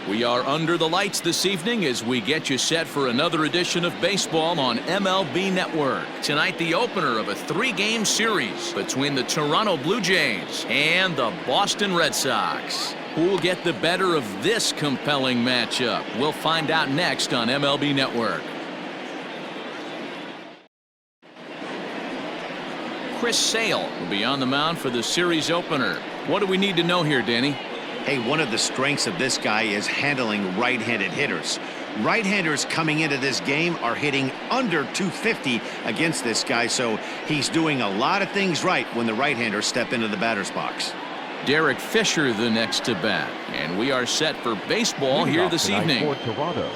We are under the lights this evening as we get you set for another edition of baseball on MLB Network. Tonight, the opener of a 3-game series between the Toronto Blue Jays and the Boston Red Sox. Who will get the better of this compelling matchup? We'll find out next on MLB Network. Chris Sale will be on the mound for the series opener. What do we need to know here, Danny? Hey, one of the strengths of this guy is handling right-handed hitters. Right-handers coming into this game are hitting under 250 against this guy, so he's doing a lot of things right when the right-handers step into the batter's box. Derek Fisher the next to bat, and we are set for baseball here this evening. For Toronto,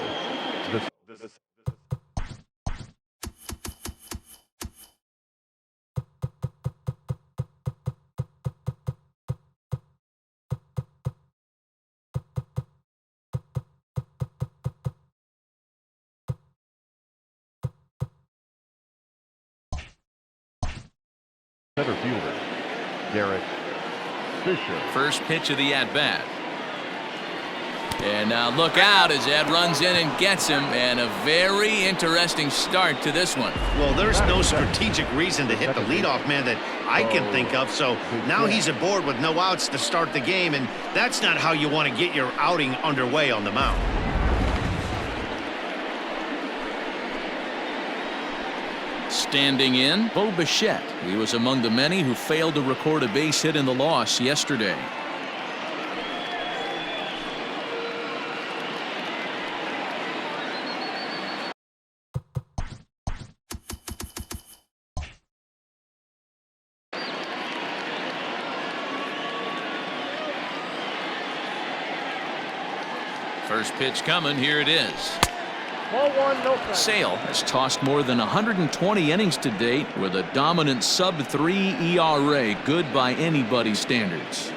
center fielder, Derek Fisher. First pitch of the at-bat. And now look out as Ed runs in and gets him, and a very interesting start to this one. Well, there's no strategic reason to hit the leadoff man that I can think of, so now he's aboard with no outs to start the game, and that's not how you want to get your outing underway on the mound. Standing in, Bo Bichette. He was among the many who failed to record a base hit in the loss yesterday. First pitch coming. Here it is. Ball one, no strike. Sale has tossed more than 120 innings to date with a dominant sub-3 ERA, good by anybody's standards.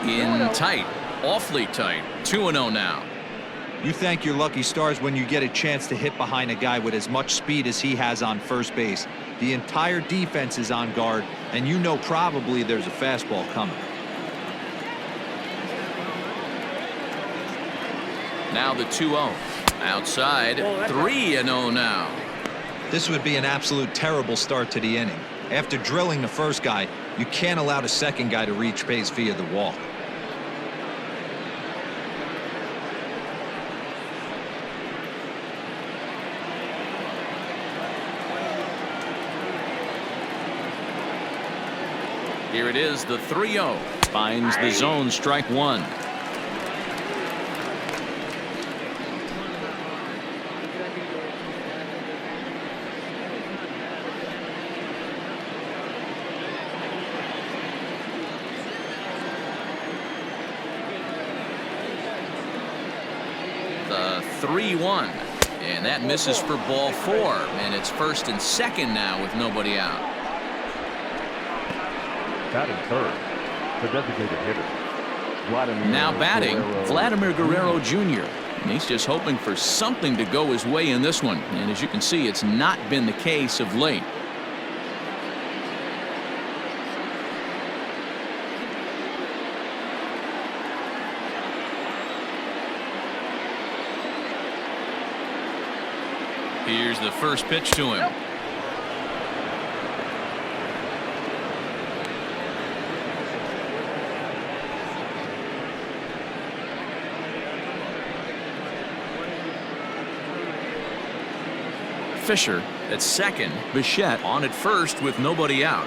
In tight, awfully tight. 2-0 now. You thank your lucky stars when you get a chance to hit behind a guy with as much speed as he has on first base. The entire defense is on guard, and you know probably there's a fastball coming. Now the 2-0. Outside, 3-0 now. This would be an absolute terrible start to the inning. After drilling the first guy, you can't allow the second guy to reach base via the walk. Here it is, the 3-0. Finds the zone, strike one. The 3-1. And that misses for ball 4. And it's first and second now with nobody out. Batting third, the designated hitter, Vladimir now batting, Guerrero. Vladimir Guerrero Jr. And he's just hoping for something to go his way in this one. And as you can see, it's not been the case of late. Here's the first pitch to him. Fisher at second, Bichette on at first with nobody out.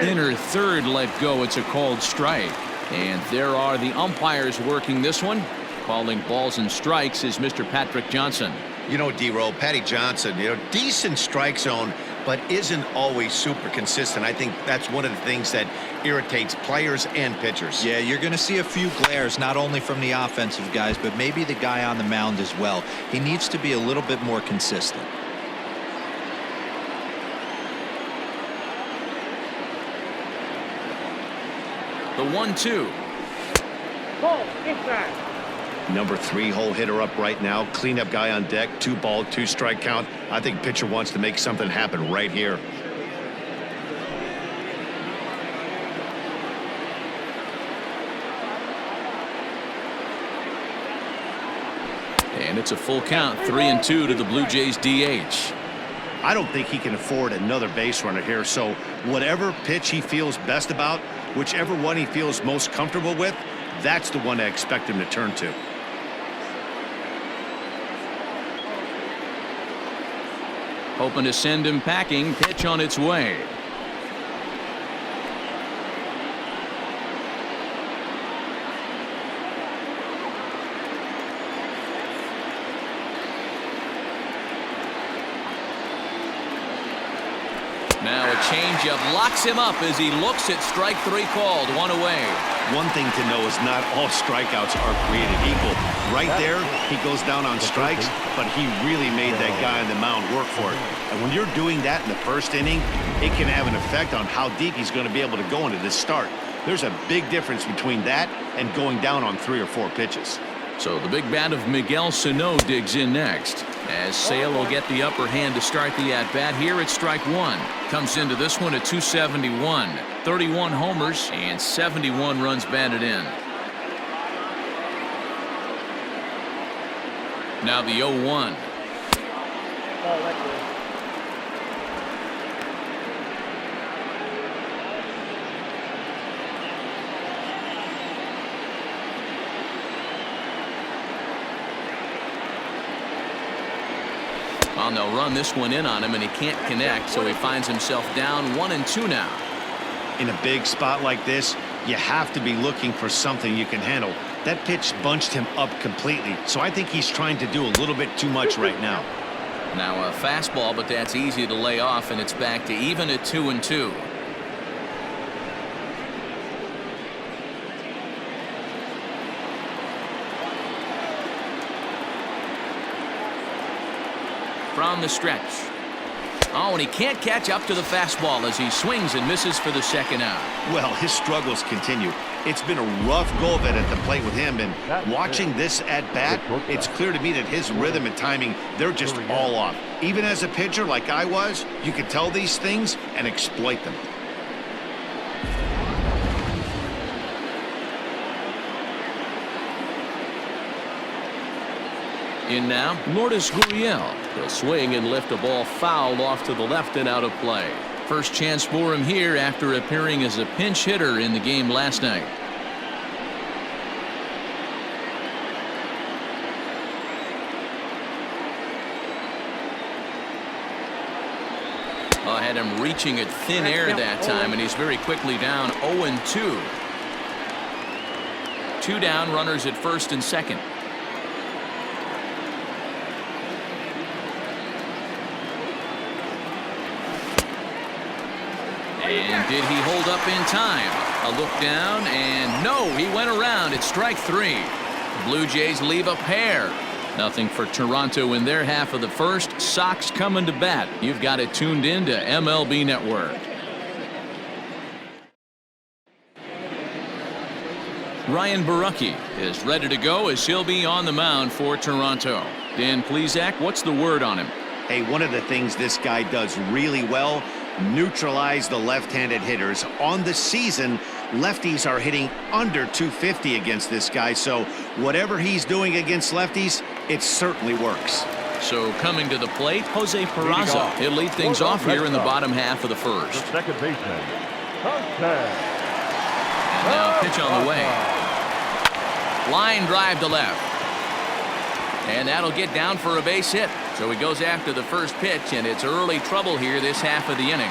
Inner third let go. It's a called strike. And there are the umpires working this one. Calling balls and strikes is Mr. Patrick Johnson. You know, D-Roll, Patty Johnson, decent strike zone, but isn't always super consistent. I think that's one of the things that irritates players and pitchers. Yeah, you're going to see a few glares, not only from the offensive guys, but maybe the guy on the mound as well. He needs to be a little bit more consistent. The 1-2. Ball, inside. Number 3 hole hitter up right now. Cleanup guy on deck. 2-ball, 2-strike count. I think pitcher wants to make something happen right here. And it's a full count, 3-2 to the Blue Jays DH. I don't think he can afford another base runner here, so whatever pitch he feels best about, whichever one he feels most comfortable with, that's the one I expect him to turn to. Hoping to send him packing. Pitch on its way. Now a changeup locks him up as he looks at strike 3 called. 1 away. One thing to know is not all strikeouts are created equal. Right there, he goes down on strikes, but he really made that guy on the mound work for it. And when you're doing that in the first inning, it can have an effect on how deep he's going to be able to go into this start. There's a big difference between that and going down on 3 or 4 pitches. So the big bat of Miguel Sano digs in next, as Sale will get the upper hand to start the at-bat here at strike 1. Comes into this one at 271. 31 homers and 71 runs batted in. Now the 0-1. Well, they'll run this one in on him, and he can't connect, so he finds himself down 1-2 now. In a big spot like this, you have to be looking for something you can handle. That pitch bunched him up completely, so I think he's trying to do a little bit too much right now. Now a fastball, but that's easy to lay off, and it's back to even at 2-2. From the stretch. Oh, and he can't catch up to the fastball as he swings and misses for the second out. Well, his struggles continue. It's been a rough go of it at the plate with him, and watching this at bat, it's clear to me that his rhythm and timing, they're just all off. Even as a pitcher like I was, you could tell these things and exploit them. In now, Lourdes Gurriel. He'll swing and lift a ball fouled off to the left and out of play. First chance for him here after appearing as a pinch hitter in the game last night. I had him reaching at thin air that time, and he's very quickly down 0-2. 2 down, runners at first and second. And did he hold up in time? A look down, and no, he went around at strike 3. The Blue Jays leave a pair. Nothing for Toronto in their half of the first. Sox coming to bat. You've got it tuned in to MLB Network. Ryan Borucki is ready to go as he'll be on the mound for Toronto. Dan Plesac, what's the word on him? Hey, one of the things this guy does really well, neutralize the left-handed hitters. On the season, lefties are hitting under 250 against this guy, so whatever he's doing against lefties, it certainly works. So coming to the plate, Jose Peraza. He'll lead things off here in the bottom half of the first. The second baseman, And now pitch on the way. Line drive to left. And that'll get down for a base hit. So he goes after the first pitch, and it's early trouble here this half of the inning.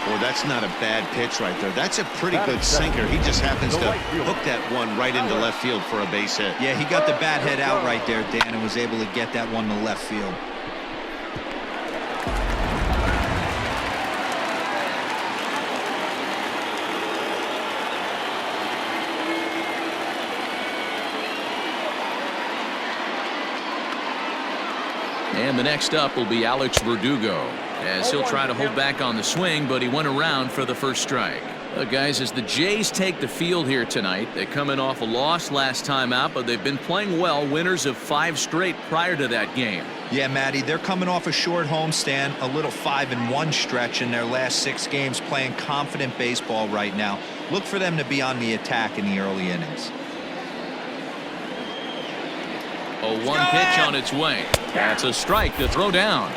Well, that's not a bad pitch right there. That's a pretty good sinker. He just happens to hook that one right into left field for a base hit. Yeah, he got the bat head out right there, Dan, and was able to get that one to left field. And the next up will be Alex Verdugo, as he'll try to hold back on the swing, but he went around for the first strike. Guys, as the Jays take the field here tonight, they're coming off a loss last time out, but they've been playing well, winners of 5 straight prior to that game. Yeah, Matty, they're coming off a short homestand, a little 5-1 stretch in their last 6 games, playing confident baseball right now. Look for them to be on the attack in the early innings. A 1 pitch on its way. That's a strike to throw down.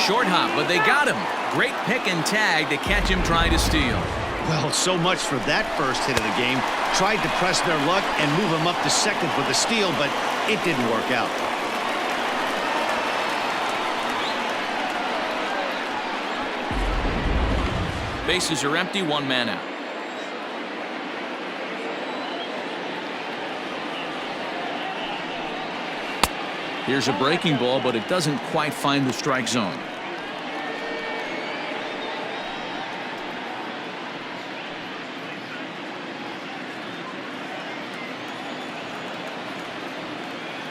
Short hop, but they got him. Great pick and tag to catch him trying to steal. Well, so much for that first hit of the game. Tried to press their luck and move him up to second with the steal, but it didn't work out. Bases are empty, 1 man out. Here's a breaking ball, but it doesn't quite find the strike zone.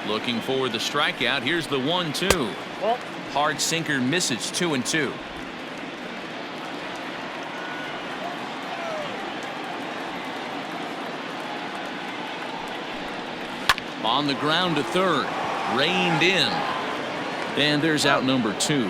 Looking for the strikeout. Here's the 1-2. Hard sinker misses, 2-2. On the ground to third. Reined in. And there's out number 2.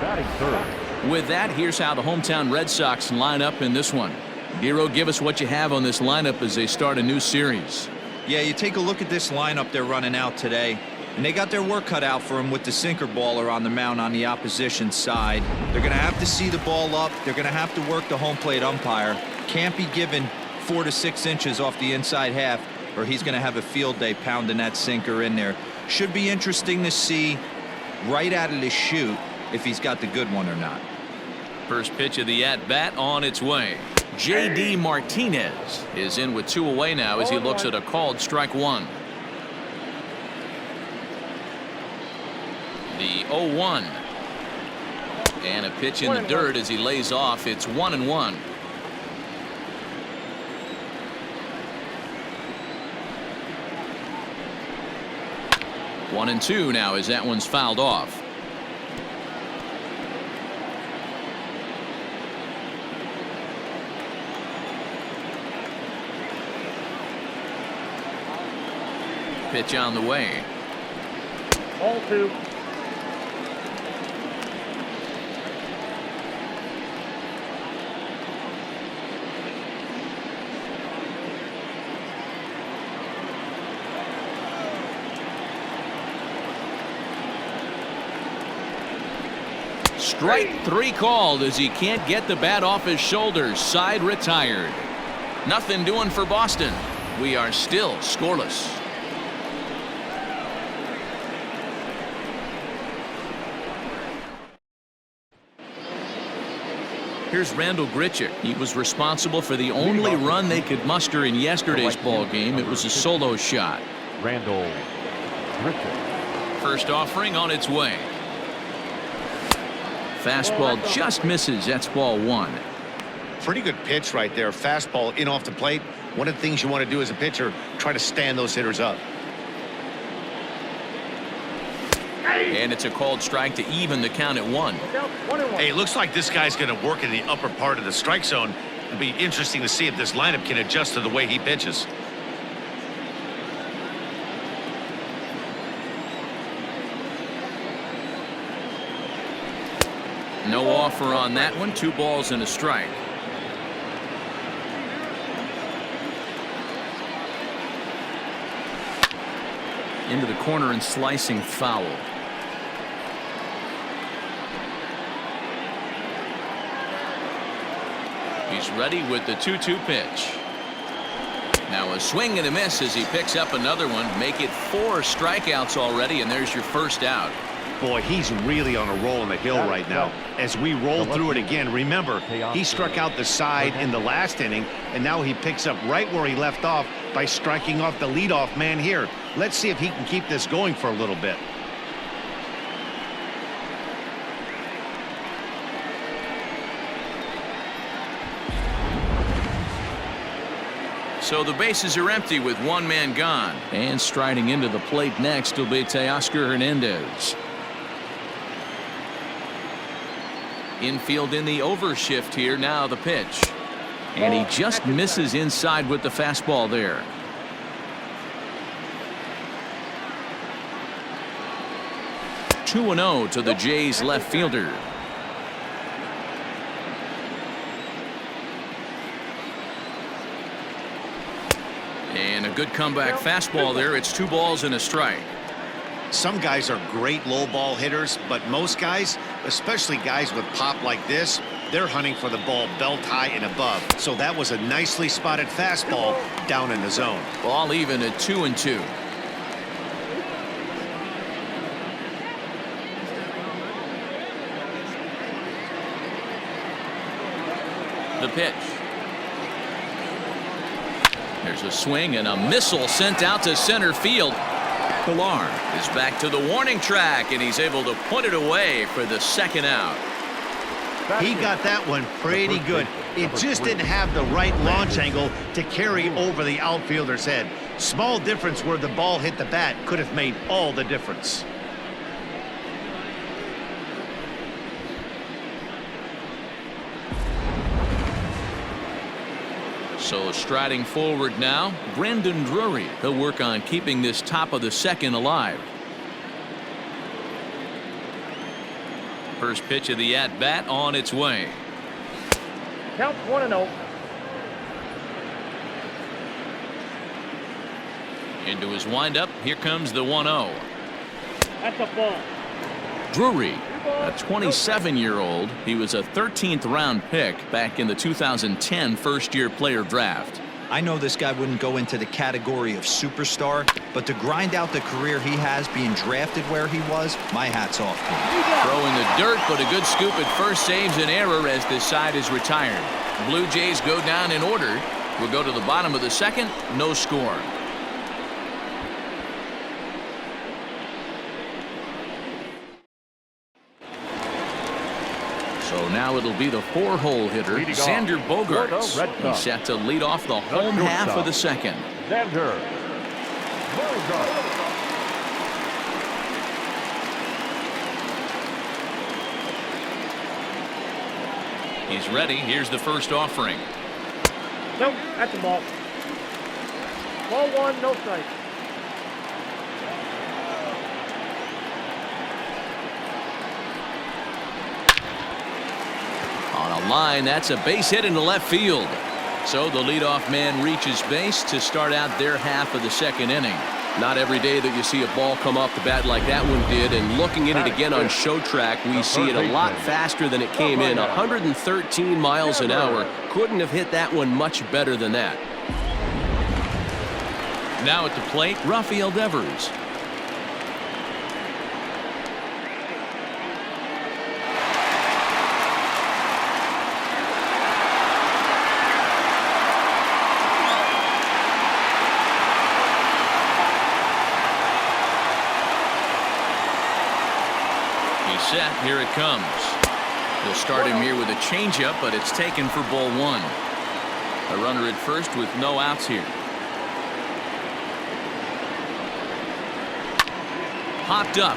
Batting third. With that, here's how the hometown Red Sox line up in this one. Hero, give us what you have on this lineup as they start a new series. Yeah, you take a look at this lineup they're running out today, and they got their work cut out for them with the sinker baller on the mound on the opposition side. They're going to have to see the ball up. They're going to have to work the home plate umpire. Can't be given 4 to 6 inches off the inside half, or he's going to have a field day pounding that sinker in there. Should be interesting to see right out of the chute if he's got the good one or not. First pitch of the at-bat on its way. J.D. Martinez is in with 2 away now as he looks at a called strike 1. The 0-1. And a pitch in the dirt as he lays off. It's 1-1. One and 2 now as that one's fouled off. Pitch on the way. Ball 2. Strike 3 called as he can't get the bat off his shoulders. Side retired. Nothing doing for Boston. We are still scoreless. Here's Randall Grichuk. He was responsible for the only run they could muster in yesterday's ball game. It was a solo shot. Randall Grichuk. First offering on its way. Fastball just misses. That's ball 1. Pretty good pitch right there. Fastball in off the plate. One of the things you want to do as a pitcher, try to stand those hitters up. And it's a called strike to even the count at 1. Hey, it looks like this guy's going to work in the upper part of the strike zone. It'll be interesting to see if this lineup can adjust to the way he pitches. No offer on that one. 2 balls and a strike. Into the corner and slicing foul. He's ready with the 2-2 pitch. Now a swing and a miss as he picks up another one. Make it 4 strikeouts already, and there's your first out. Boy, he's really on a roll on the hill right now. As we roll through it again, remember, he struck out the side in the last inning, and now he picks up right where he left off by striking off the leadoff man here. Let's see if he can keep this going for a little bit. So the bases are empty with 1 man gone. And striding into the plate next will be Teoscar Hernandez. Infield in the overshift here. Now the pitch. And he just misses inside with the fastball there. Two and 0 to the Jays left fielder. And a good comeback fastball there. It's 2 balls and a strike. Some guys are great low ball hitters, but most guys, especially guys with pop like this, they're hunting for the ball belt high and above. So that was a nicely spotted fastball down in the zone. Ball even at 2 and 2. The pitch. There's a swing and a missile sent out to center field. Pilar is back to the warning track, and he's able to put it away for the second out. He got that one pretty good. It just didn't have the right launch angle to carry over the outfielder's head. Small difference where the ball hit the bat could have made all the difference. So striding forward now, Brandon Drury. He'll work on keeping this top of the second alive. First pitch of the at-bat on its way. Count 1-0. Into his windup. Here comes the 1-0. That's a ball. Drury, a 27-year-old. He was a 13th round pick back in the 2010 first-year player draft. I know this guy wouldn't go into the category of superstar, but to grind out the career he has being drafted where he was, my hat's off to him. Throw in the dirt, but a good scoop at first saves an error as the side is retired. Blue Jays go down in order. We'll go to the bottom of the second. No score. So now it'll be the 4-hole hitter, Xander Bogaerts. He's set to lead off the home half of the second. Xander Bogaerts. He's ready. Here's the first offering. Nope, that's a ball. Ball 1, no strike. On a line, that's a base hit into left field. So the leadoff man reaches base to start out their half of the second inning. Not every day that you see a ball come off the bat like that one did, and looking at it again on show track, we see it a lot faster than it came in. 113 miles an hour. Couldn't have hit that one much better than that. Now at the plate, Rafael Devers. Set. Here it comes. He'll start him here with a changeup, but it's taken for ball 1. A runner at first with no outs here. Popped up.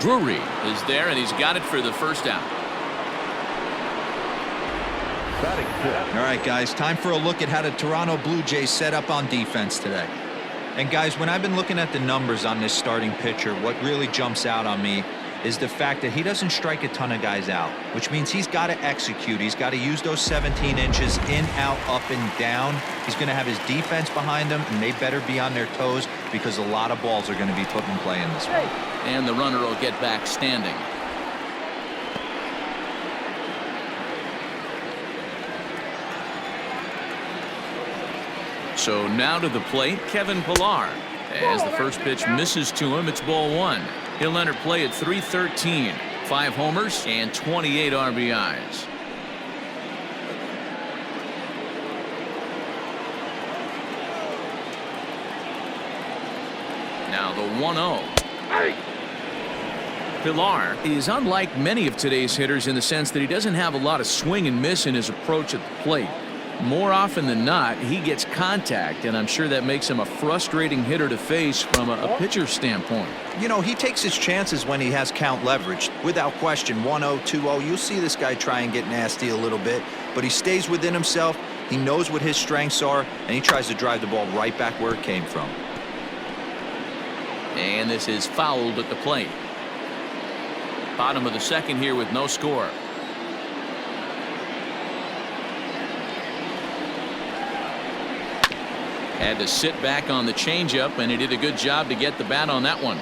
Drury is there, and he's got it for the first out. All right, guys, time for a look at how the Toronto Blue Jays set up on defense today. And guys, when I've been looking at the numbers on this starting pitcher, what really jumps out on me is the fact that he doesn't strike a ton of guys out, which means he's got to execute. He's got to use those 17 inches in, out, up, and down. He's going to have his defense behind him, and they better be on their toes because a lot of balls are going to be put in play in this one. And the runner will get back standing. So now to the plate, Kevin Pilar. As the first pitch misses to him, it's ball 1. He'll enter play at 313. 5 homers and 28 RBIs. Now the 1-0. Pilar is unlike many of today's hitters in the sense that he doesn't have a lot of swing and miss in his approach at the plate. More often than not, he gets contact, and I'm sure that makes him a frustrating hitter to face from a pitcher's standpoint. You know, he takes his chances when he has count leverage. Without question, 1-0, 2-0, you'll see this guy try and get nasty a little bit, but he stays within himself. He knows what his strengths are, and he tries to drive the ball right back where it came from. And this is fouled at the plate. Bottom of the second here with no score. Had to sit back on the changeup, and he did a good job to get the bat on that one.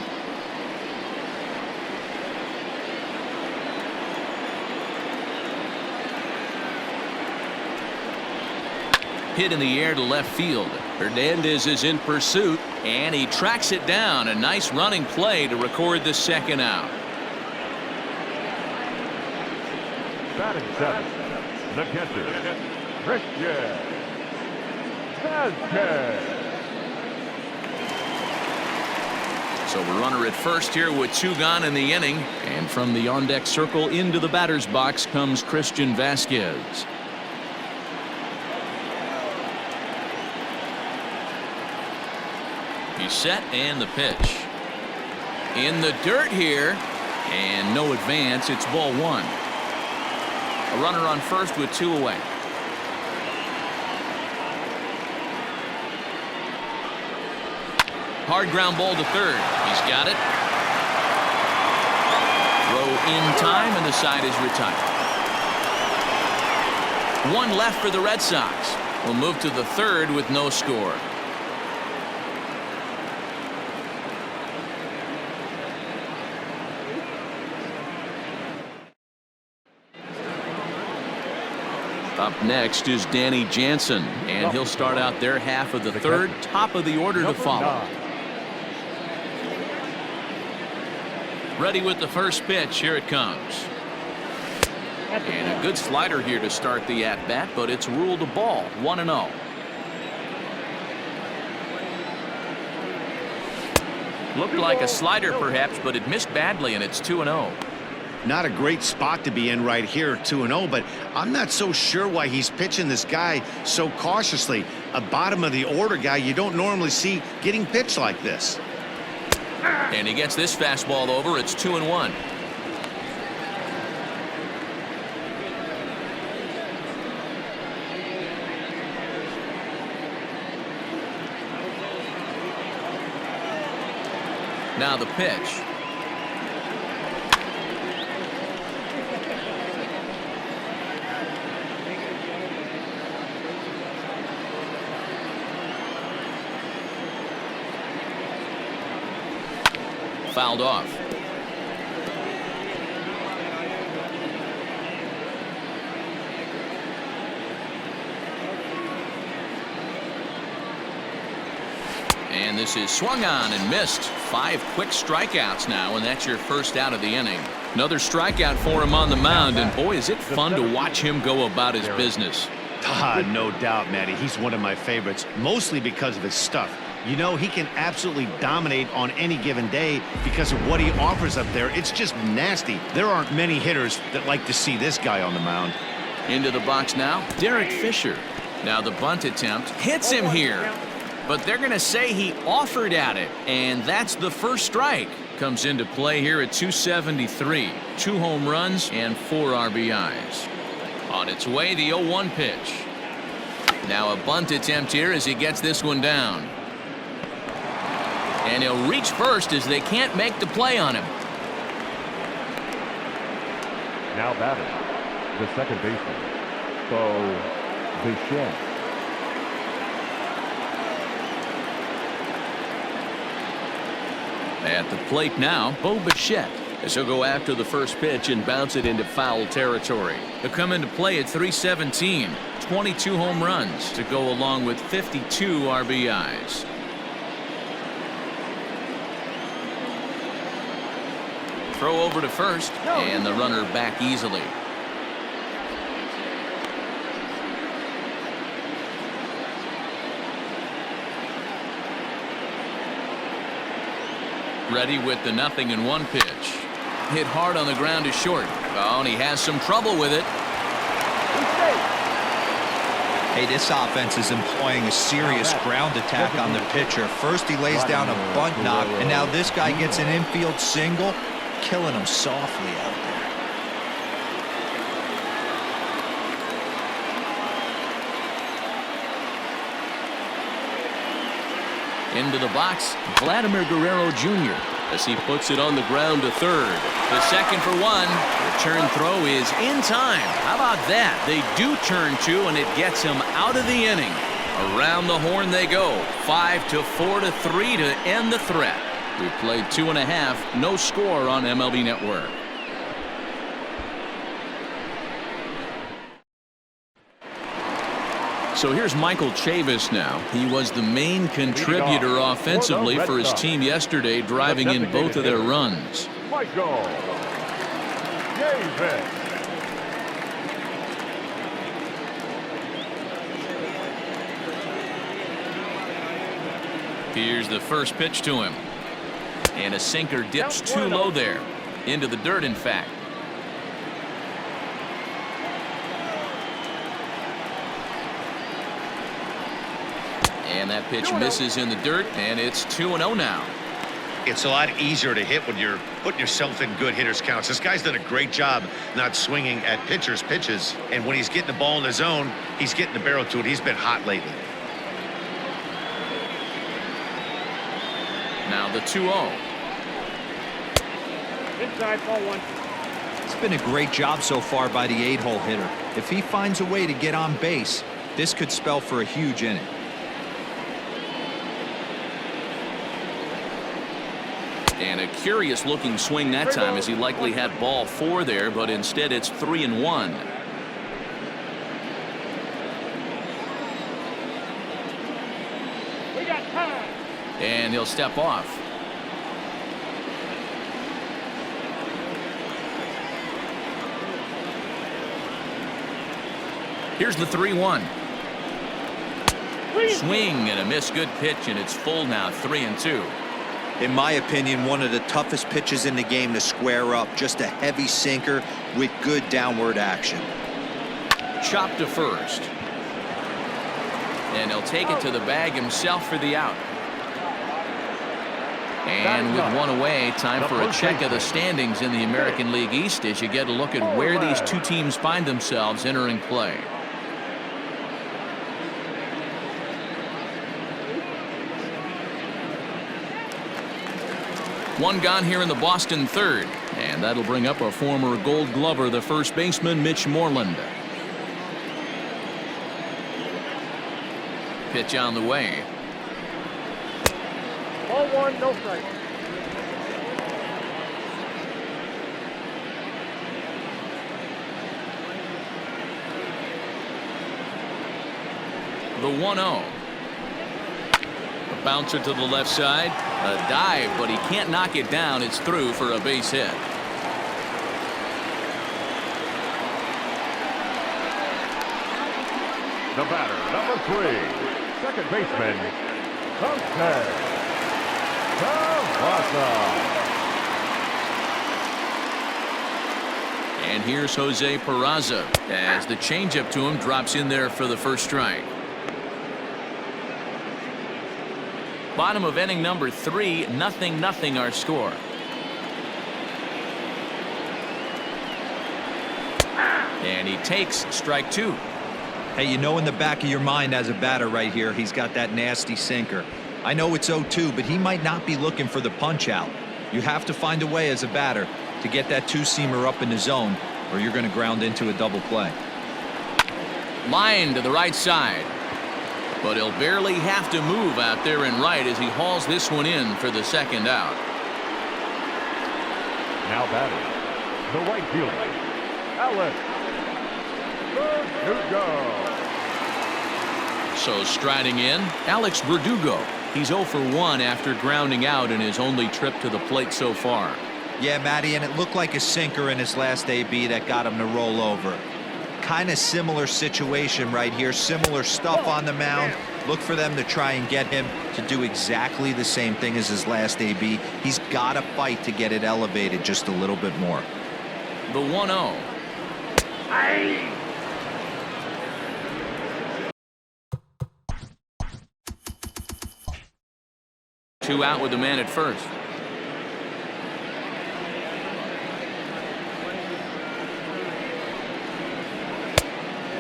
Hit in the air to left field. Hernandez is in pursuit, and he tracks it down. A nice running play to record the second out. Batting seventh, the catcher, Brasier. So a runner at first here with 2 gone in the inning, and from the on-deck circle into the batter's box comes Christian Vasquez. He's set, and the pitch in the dirt here, and no advance. It's ball 1. A runner on first with 2 away. Hard ground ball to third. He's got it. Throw in time, and the side is retired. 1 left for the Red Sox. We'll move to the third with no score. Up next is Danny Jansen, and he'll start out their half of the third. Top of the order to follow. Ready with the first pitch. Here it comes. And a good slider here to start the at-bat, but it's ruled a ball. 1-0. Looked like a slider perhaps, but it missed badly, and it's 2-0. Not a great spot to be in right here, 2-0, but I'm not so sure why he's pitching this guy so cautiously. A bottom of the order guy you don't normally see getting pitched like this. And he gets this fastball over. It's 2-1. Now the pitch. Fouled off. And this is swung on and missed. 5 quick strikeouts now, and that's your first out of the inning. Another strikeout for him on the mound, and boy, is it fun to watch him go about his business. No doubt, Matty. He's one of my favorites, mostly because of his stuff. You know, he can absolutely dominate on any given day because of what he offers up there. It's just nasty. There aren't many hitters that like to see this guy on the mound. Into the box now, Derek Fisher. Now the bunt attempt hits him here, but they're going to say he offered at it, and that's the first strike. Comes into play here at 273. 2 home runs and 4 RBIs. On its way, the 0-1 pitch. Now a bunt attempt here as he gets this one down. And he'll reach first as they can't make the play on him. Now batting, the second baseman, Borucki. At the plate now, Borucki, as he'll go after the first pitch and bounce it into foul territory. He'll come into play at 317. 22 home runs to go along with 52 RBIs. Throw over to first, and the runner back easily. Ready with the 0-1 pitch. Hit hard on the ground to short. Oh, and he has some trouble with it. Hey, this offense is employing a serious ground attack on the pitcher. First he lays down a bunt knock, and now this guy gets an infield single, killing him softly out there. Into the box, Vladimir Guerrero Jr. as he puts it on the ground to third. The second for one. The turn throw is in time. How about that? They do turn two, and it gets him out of the inning. Around the horn they go. 5-4-3 to end the threat. We played 2.5. No score on MLB Network. So here's Michael Chavis now. He was the main contributor offensively for his team yesterday, driving in both of their runs. Michael Chavis. Here's the first pitch to him. And a sinker dips too low there. Into the dirt, in fact. And that pitch misses in the dirt, and it's 2-0 now. It's a lot easier to hit when you're putting yourself in good hitters counts. This guy's done a great job not swinging at pitchers' pitches. And when he's getting the ball in the zone, he's getting the barrel to it. He's been hot lately. Now the 2-0. Inside, ball one. It's been a great job so far by the 8-hole hitter. If he finds a way to get on base, this could spell for a huge inning. And a curious looking swing that time, as he likely had ball 4 there, but instead it's 3-1. We got time. And he'll step off. Here's the 3-1. Swing and a miss. Good pitch, and it's full now. 3-2. In my opinion, one of the toughest pitches in the game to square up. Just a heavy sinker with good downward action. Chopped to first. And he'll take it to the bag himself for the out. And with one away, time for a check of the standings in the American League East as you get a look at where these two teams find themselves entering play. One gone here in the Boston third, and that'll bring up a former Gold Glover, the first baseman, Mitch Moreland. Pitch on the way. Ball one, no strike. The 1-0. A bouncer to the left side. A dive, but he can't knock it down. It's through for a base hit. The batter, number 3, second baseman, Jose Peraza. And here's Jose Peraza as the changeup to him drops in there for the first strike. Bottom of inning number 3, 0-0 our score. And he takes strike 2. Hey, you know in the back of your mind as a batter right here, he's got that nasty sinker. I know it's 0-2, but he might not be looking for the punch out. You have to find a way as a batter to get that two-seamer up in the zone, or you're going to ground into a double play. Line to the right side. But he'll barely have to move out there in right as he hauls this one in for the second out. Now batting, the right fielder, Alex Verdugo. So striding in, Alex Verdugo. He's 0 for 1 after grounding out in his only trip to the plate so far. Yeah, Matty, and it looked like a sinker in his last AB that got him to roll over. Kind of similar situation right here. Similar stuff on the mound. Look for them to try and get him to do exactly the same thing as his last AB. He's got to fight to get it elevated just a little bit more. The 1-0. 2 out with the man at first.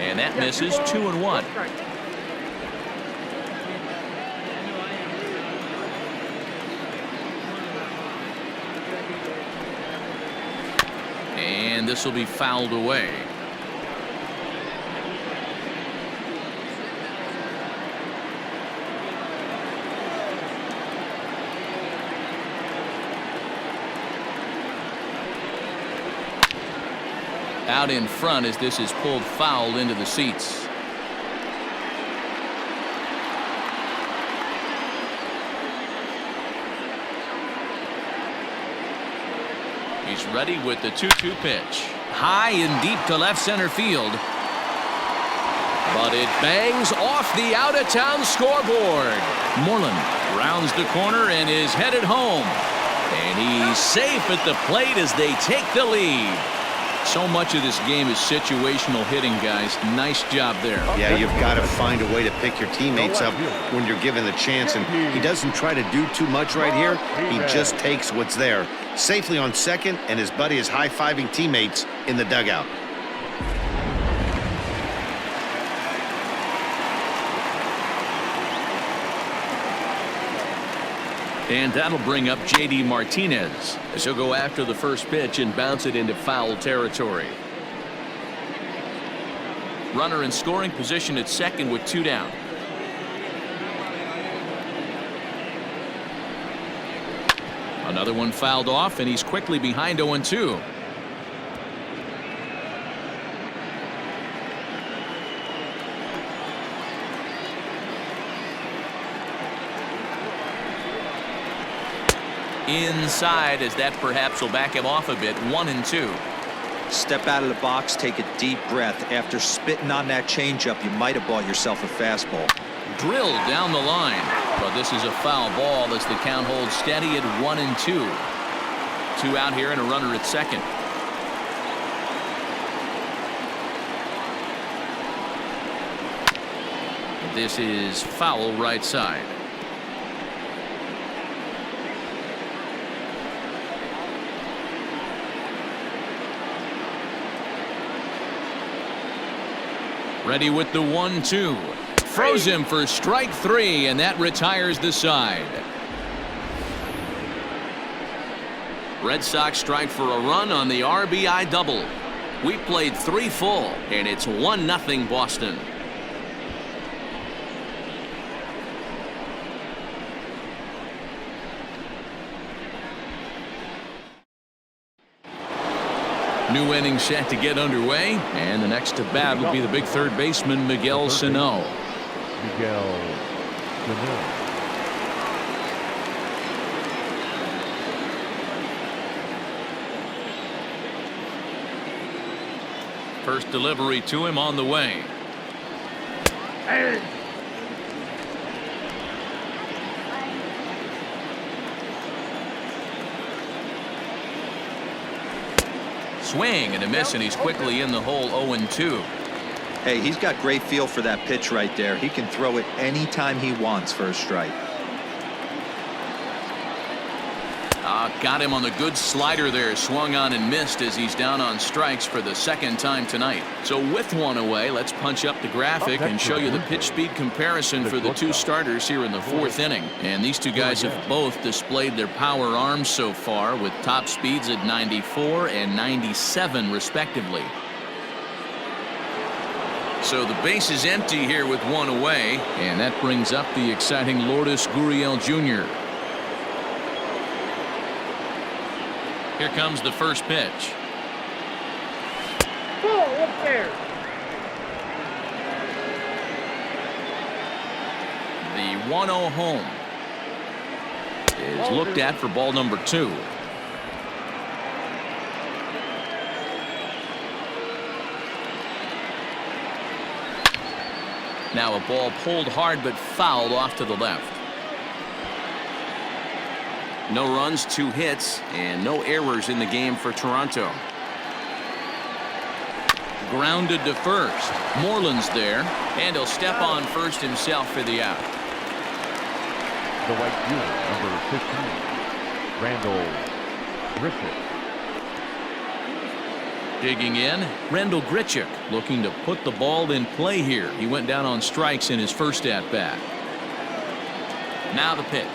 And that misses. 2-1. And this will be fouled away. Out in front as this is pulled foul into the seats. He's ready with the 2-2 pitch. High and deep to left center field. But it bangs off the out-of-town scoreboard. Moreland rounds the corner and is headed home. And he's safe at the plate as they take the lead. So much of this game is situational hitting, guys. Nice job there. Yeah, you've got to find a way to pick your teammates up when you're given the chance, and he doesn't try to do too much right here. He just takes what's there. Safely on second, and his buddy is high-fiving teammates in the dugout. And that'll bring up J.D. Martinez as he'll go after the first pitch and bounce it into foul territory. Runner in scoring position at second with 2 down. Another one fouled off, and he's quickly behind 0-2. Inside as that perhaps will back him off a bit. 1-2. Step out of the box, take a deep breath. After spitting on that changeup, you might have bought yourself a fastball. Drilled down the line, but this is a foul ball as the count holds steady at 1-2. 2 out here and a runner at second. This is foul right side. Ready with the 1-2. Throws him for strike 3, and that retires the side. Red Sox strike for a run on the RBI double. We played 3 full, and it's 1-0 Boston. New inning set to get underway, and the next to bat will be the big third baseman Miguel Sano. Miguel Sano. First delivery to him on the way. Swing and a miss, and he's quickly in the hole. 0-2. Hey, he's got great feel for that pitch right there. He can throw it anytime he wants for a strike. Got him on the good slider there. Swung on and missed as he's down on strikes for the second time tonight. So with 1 away, let's punch up the graphic and show you the pitch speed comparison for the 2 starters here in the 4th inning. And these 2 guys have both displayed their power arms so far with top speeds at 94 and 97 respectively. So the base is empty here with 1 away, and that brings up the exciting Lourdes Gurriel Jr. Here comes the first pitch. Ball up there. The 1-0 home is looked at for ball number 2. Now a ball pulled hard but fouled off to the left. No runs, 2 hits, and no errors in the game for Toronto. Grounded to first. Moreland's there, and he'll step on first himself for the out. The white unit, number 15, Randall Griffith. Digging in, Randall Grichuk looking to put the ball in play here. He went down on strikes in his first at-bat. Now the pitch.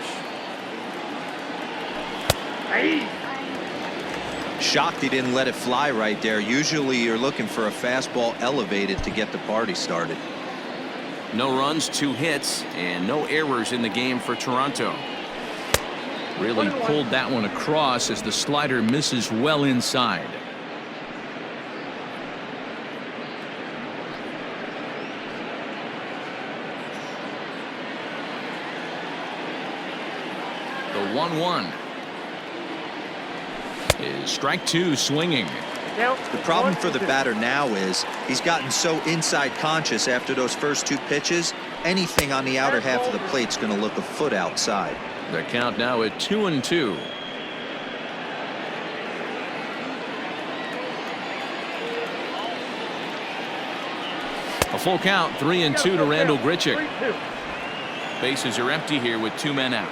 Shocked he didn't let it fly right there. Usually you're looking for a fastball elevated to get the party started. No runs, 2 hits, and no errors in the game for Toronto. Really pulled that one across as the slider misses well inside. The 1-1 is strike 2 swinging. The problem for the batter now is he's gotten so inside conscious after those first 2 pitches. Anything on the outer half of the plate's going to look a foot outside. The count now at 2-2. A full count, 3-2 to Randall Grichuk. Bases are empty here with 2 men out.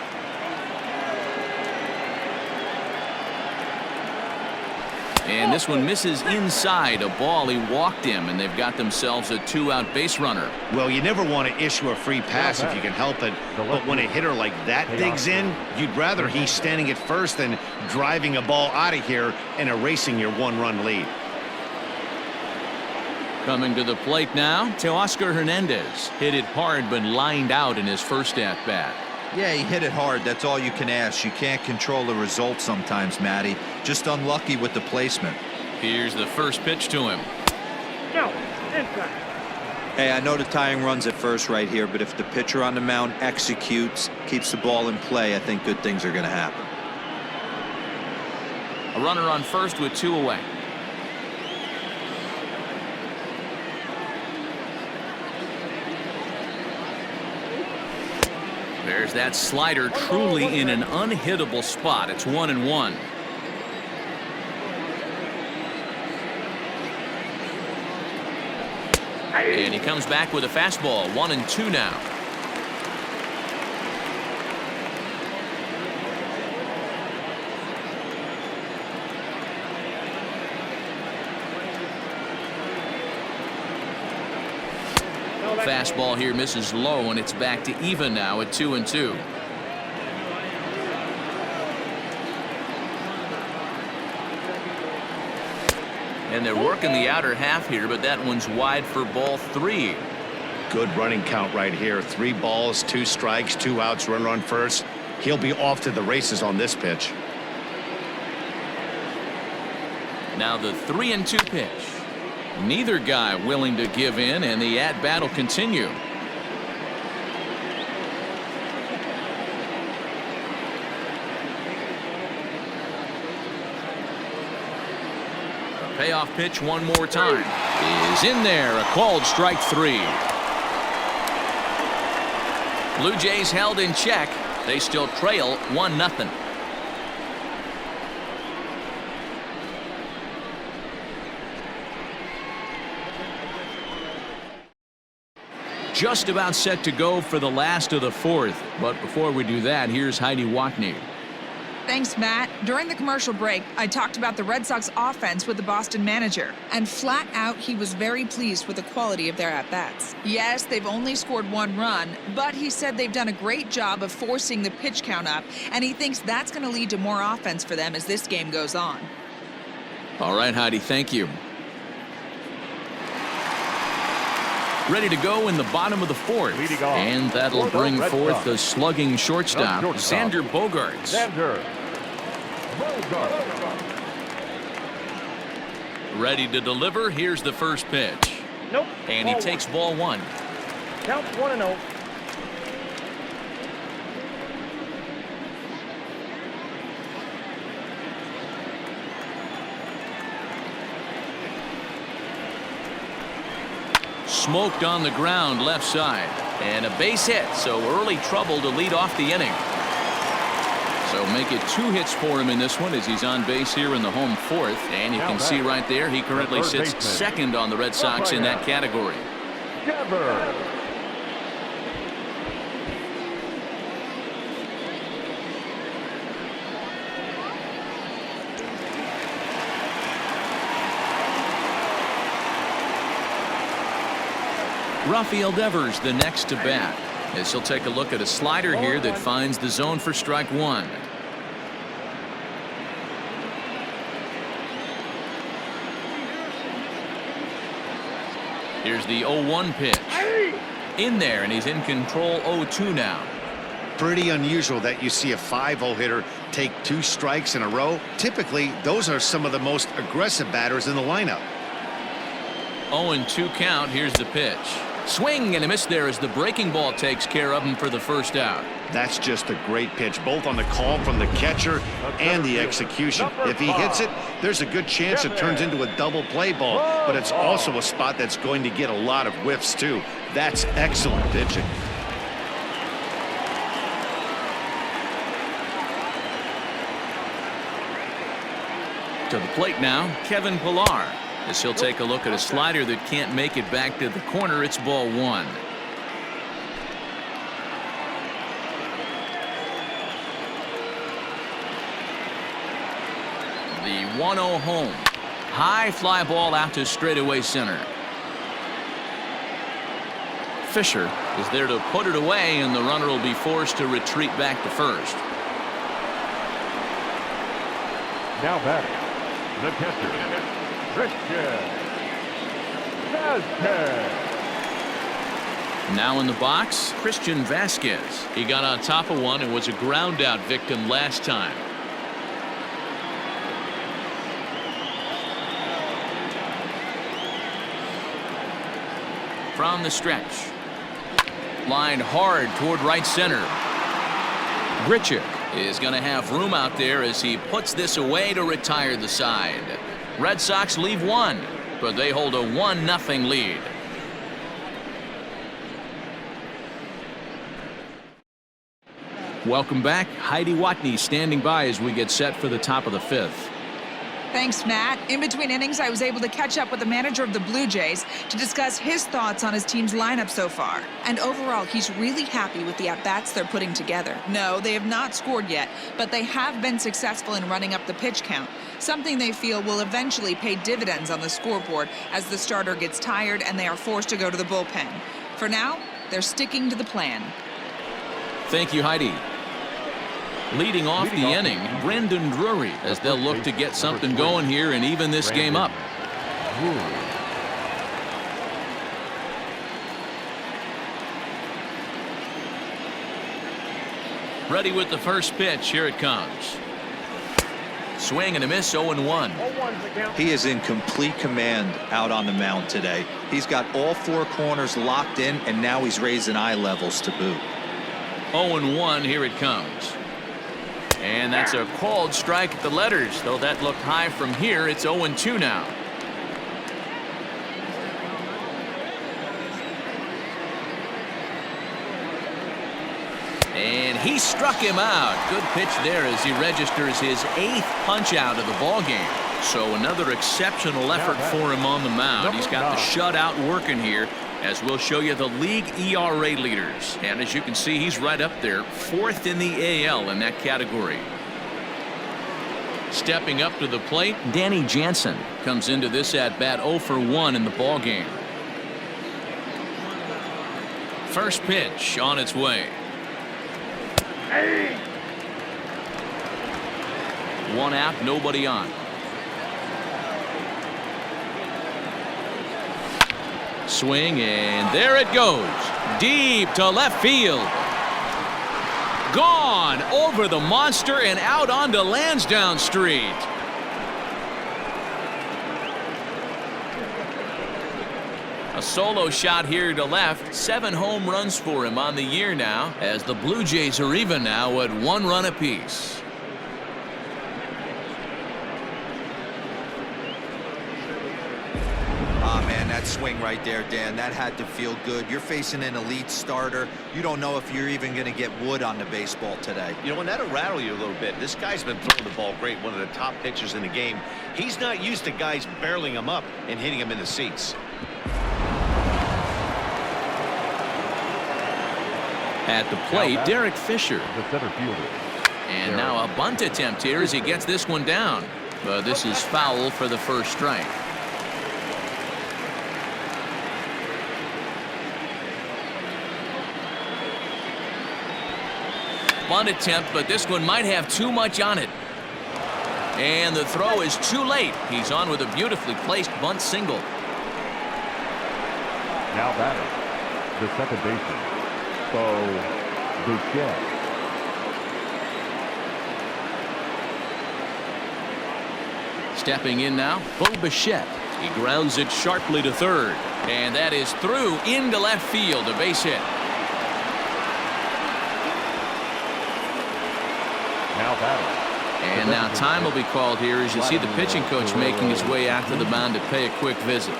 And this one misses inside. A ball, he walked him, and they've got themselves a 2-out base runner. Well, you never want to issue a free pass if you can help it, but when a hitter like that digs in, you'd rather he's standing at first than driving a ball out of here and erasing your 1-run lead. Coming to the plate now, Teoscar Hernandez hit it hard but lined out in his first at-bat. Yeah, he hit it hard. That's all you can ask. You can't control the result sometimes, Matty. Just unlucky with the placement. Here's the first pitch to him. No, inside. Hey, I know the tying runs at first right here, but if the pitcher on the mound executes, keeps the ball in play, I think good things are going to happen. A runner on first with 2 away. There's that slider, truly in an unhittable spot. It's 1-1. And he comes back with a fastball. 1-2 now. Fastball here misses low, and it's back to even now at 2-2. And they're working the outer half here, but that one's wide for ball 3. Good running count right here. 3 balls, 2 strikes, 2 outs, runner on first. He'll be off to the races on this pitch. Now the 3-2 pitch. Neither guy willing to give in, and the at-bat will continue. A payoff pitch one more time. Is in there. A called strike 3. Blue Jays held in check. They still trail 1-0. Just about set to go for the last of the 4th. But before we do that, here's Heidi Watney. Thanks, Matt. During the commercial break, I talked about the Red Sox offense with the Boston manager. And flat out, he was very pleased with the quality of their at-bats. Yes, they've only scored 1 run, but he said they've done a great job of forcing the pitch count up, and he thinks that's going to lead to more offense for them as this game goes on. All right, Heidi, thank you. Ready to go in the bottom of the 4th. And that'll bring forth the slugging shortstop, Xander Bogaerts. Ready to deliver. Here's the first pitch. Nope. And he takes ball 1. Count 1-0. Smoked on the ground left side, and a base hit, so early trouble to lead off the inning. So make it 2 hits for him in this one as he's on base here in the home 4th, and you can see right there he currently sits 2nd on the Red Sox in that category. Rafael Devers the next to bat, as he'll take a look at a slider here that finds the zone for strike one. Here's the 0-1 pitch. In there, and he's in control. 0-2 now. Pretty unusual that you see a 5-0 hitter take 2 strikes in a row. Typically, those are some of the most aggressive batters in the lineup. 0-2 count. Here's the pitch. Swing and a miss there as the breaking ball takes care of him for the first out. That's just a great pitch, both on the call from the catcher and the execution. If he hits it, there's a good chance it turns into a double play ball, but it's also a spot that's going to get a lot of whiffs too. That's excellent pitching. To the plate now, Kevin Pillar, as he'll take a look at a slider that can't make it back to the corner. It's ball one. The 1-0 home. High fly ball out to straightaway center. Fisher is there to put it away, and the runner will be forced to retreat back to first. Now batting, the catcher, Christian Vasquez. Now in the box, Christian Vasquez. He got on top of one and was a ground out victim last time. From the stretch. Lined hard toward right center. Brasier is going to have room out there as he puts this away to retire the side. Red Sox leave one, but they hold a 1-0 lead. Welcome back. Heidi Watney standing by as we get set for the top of the 5th. Thanks, Matt. In between innings, I was able to catch up with the manager of the Blue Jays to discuss his thoughts on his team's lineup so far. And overall, he's really happy with the at-bats they're putting together. No, they have not scored yet, but they have been successful in running up the pitch count, something they feel will eventually pay dividends on the scoreboard as the starter gets tired and they are forced to go to the bullpen. For now, they're sticking to the plan. Thank you, Heidi. Leading off the inning, Brandon Drury, as they'll look to get something going here and even this game up. Ready with the first pitch. Here it comes. Swing and a miss. 0-1. He is in complete command out on the mound today. He's got all 4 corners locked in, and now he's raising eye levels to boot. 0-1. Here it comes. And that's a called strike at the letters, though that looked high from here. It's 0-2 now. And he struck him out. Good pitch there as he registers his 8th punch out of the ball game. So another exceptional effort for him on the mound. He's got the shutout working here, as we'll show you the league ERA leaders. And as you can see, he's right up there, 4th in the AL in that category. Stepping up to the plate, Danny Jansen comes into this at bat 0 for 1 in the ball game. First pitch on its way. One out, nobody on. Swing, and there it goes. Deep to left field. Gone over the monster and out onto Lansdowne Street. A solo shot here to left. 7 home runs for him on the year now, as the Blue Jays are even now at 1 run apiece. That swing right there, Dan, that had to feel good. You're facing an elite starter. You don't know if you're even going to get wood on the baseball today. You know, and that'll rattle you a little bit. This guy's been throwing the ball great, one of the top pitchers in the game. He's not used to guys barreling him up and hitting him in the seats. At the plate, Derek Fisher. The center fielder. And now a bunt attempt here as he gets this one down. But this is foul for the first strike. bunt attempt, but this one might have too much on it. And the throw is too late. He's on with a beautifully placed bunt single. Now batting, the second baseman, Borucki. Stepping in now, Borucki. He grounds it sharply to third. And that is through into left field, a base hit. Now batting. And now time will be called here as you see the pitching coach making his way out to the mound to pay a quick visit.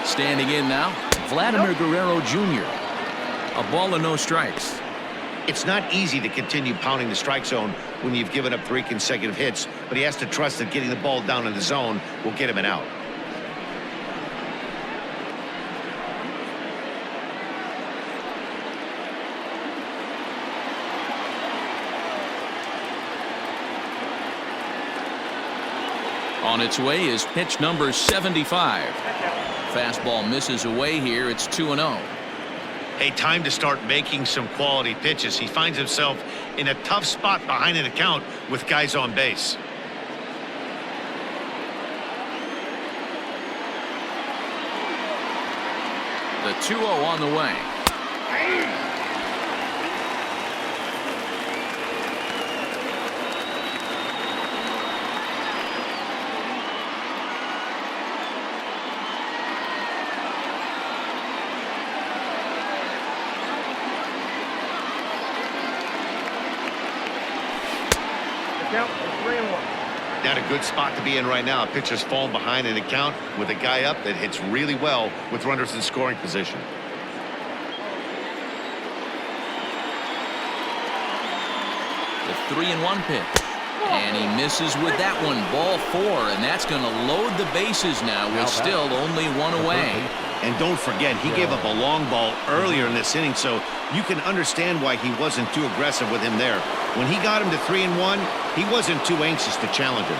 Standing in now, Vladimir Guerrero Jr. A ball and no strikes. It's not easy to continue pounding the strike zone when you've given up 3 consecutive hits, but he has to trust that getting the ball down in the zone will get him an out. On its way is pitch number 75. Fastball misses away here. It's 2-0. Hey, time to start making some quality pitches. He finds himself in a tough spot behind an account with guys on base. The 2-0 on the way. Count is 3-1. Not a good spot to be in right now. A pitcher's falling behind an account with a guy up that hits really well with runners in scoring position. The 3-1 pitch. And he misses with that one. Ball 4, and that's going to load the bases now with still only 1 away. And don't forget, he gave up a long ball earlier in this inning, so you can understand why he wasn't too aggressive with him there. When he got him to 3-1, he wasn't too anxious to challenge him.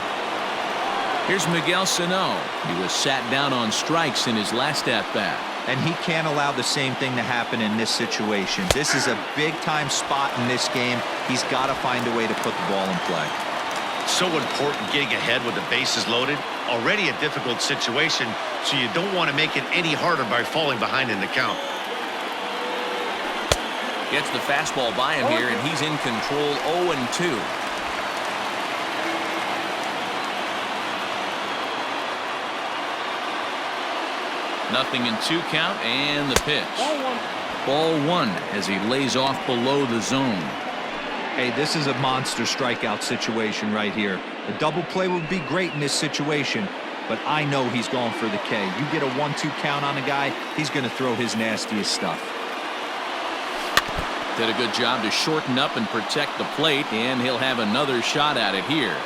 Here's Miguel Sano. He was sat down on strikes in his last at-bat. And he can't allow the same thing to happen in this situation. This is a big-time spot in this game. He's got to find a way to put the ball in play. So important getting ahead with the bases loaded. Already a difficult situation, so you don't want to make it any harder by falling behind in the count. Gets the fastball by him here, and he's in control 0-2. Nothing in 2 count, and the pitch. Ball 1 as he lays off below the zone. Hey, this is a monster strikeout situation right here. A double play would be great in this situation, but I know he's going for the K. You get a 1-2 count on a guy, he's going to throw his nastiest stuff. Did a good job to shorten up and protect the plate, and he'll have another shot at it here.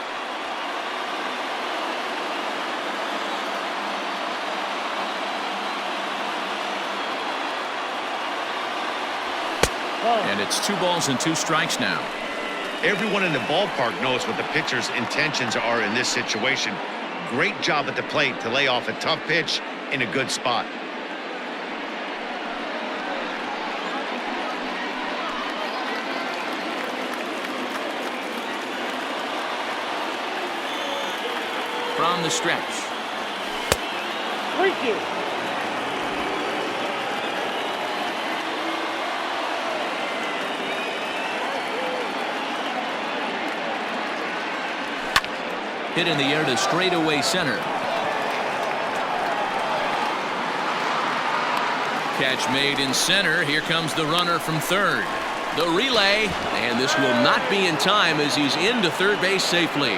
And it's 2 balls and 2 strikes now. Everyone in the ballpark knows what the pitcher's intentions are in this situation. Great job at the plate to lay off a tough pitch in a good spot. From the stretch. 3-2. Hit in the air to straightaway center. Catch made in center. Here comes the runner from third. The relay, and this will not be in time as he's into third base safely.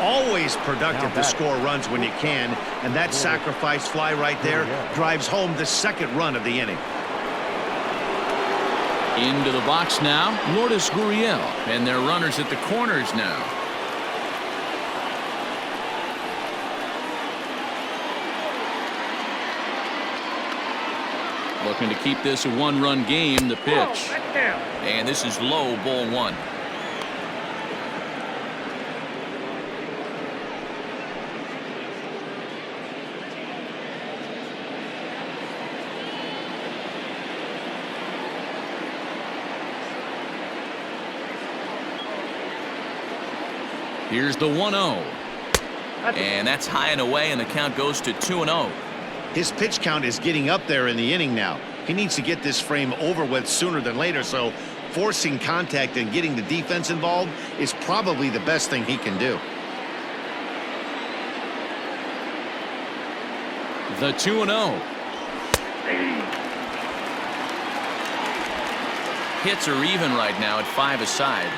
Always productive to score runs when you can, and that sacrifice fly right there drives home the 2nd run of the inning. Into the box now, Lourdes Gurriel, and their runners at the corners now. Looking to keep this a 1-run game. The pitch. And this is low, ball 1. Here's the 1-0. And that's high and away, and the count goes to 2-0. His pitch count is getting up there in the inning now. He needs to get this frame over with sooner than later, so forcing contact and getting the defense involved is probably the best thing he can do. The 2-0. Hits are even right now at 5 aside.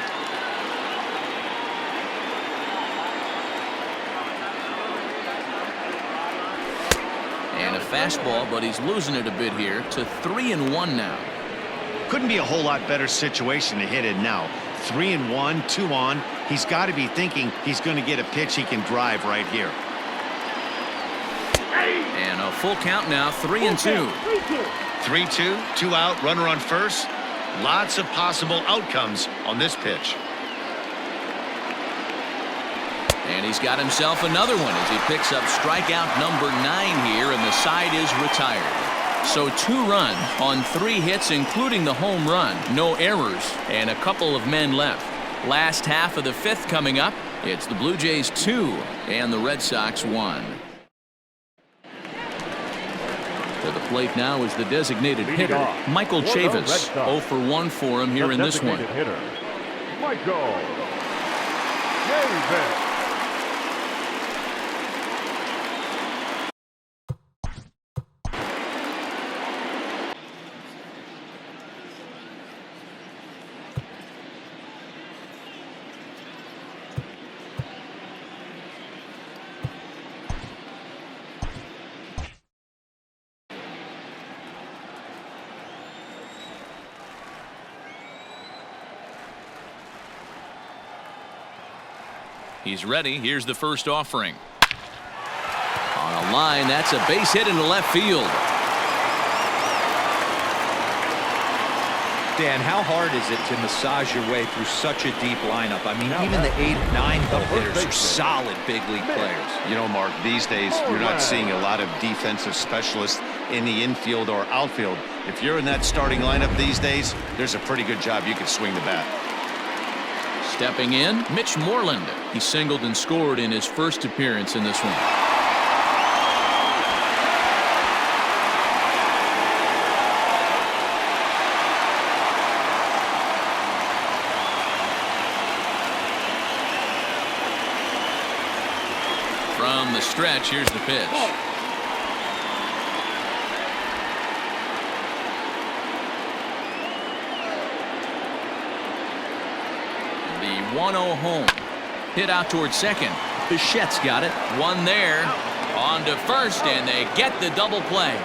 And a fastball, but he's losing it a bit here to 3-1 now. Couldn't be a whole lot better situation to hit it now. 3-1, 2 on. He's got to be thinking he's going to get a pitch he can drive right here. And a full count now, 3-2. 3-2, 2 out, runner on first. Lots of possible outcomes on this pitch. And he's got himself another one as he picks up strikeout number 9 here, and the side is retired. So 2 runs on 3 hits, including the home run. No errors, and a couple of men left. Last half of the 5th coming up. It's the Blue Jays 2 and the Red Sox 1. To the plate now is the designated hitter, Michael Chavis. 0 for 1 for him here in this one. Hitter, Michael Chavis. He's ready. Here's the first offering. On a line, that's a base hit into left field. Dan, how hard is it to massage your way through such a deep lineup? I mean, even the 8 and 9 hole hitters are solid big league players. You know, Mark, these days you're not seeing a lot of defensive specialists in the infield or outfield. If you're in that starting lineup these days, there's a pretty good job you can swing the bat. Stepping in, Mitch Moreland. He singled and scored in his first appearance in this one. From the stretch, here's the pitch. The 1-0 home. Hit out towards second. Bichette's got it. One there. On to first, and they get the double play.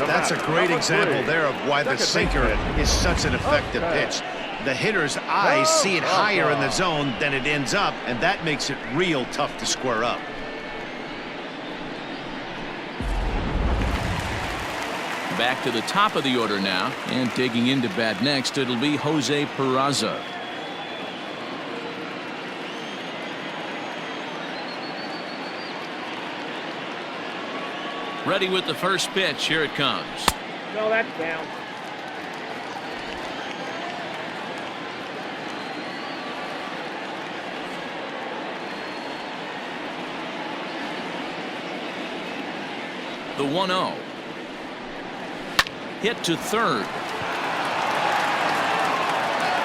That's a great example there of why the sinker is such an effective pitch. The hitter's eyes see it higher in the zone than it ends up, and that makes it real tough to square up. Back to the top of the order now, and digging into bat next, it'll be Jose Peraza. Ready with the first pitch. Here it comes. No, that's down. The 1-0. Hit to third.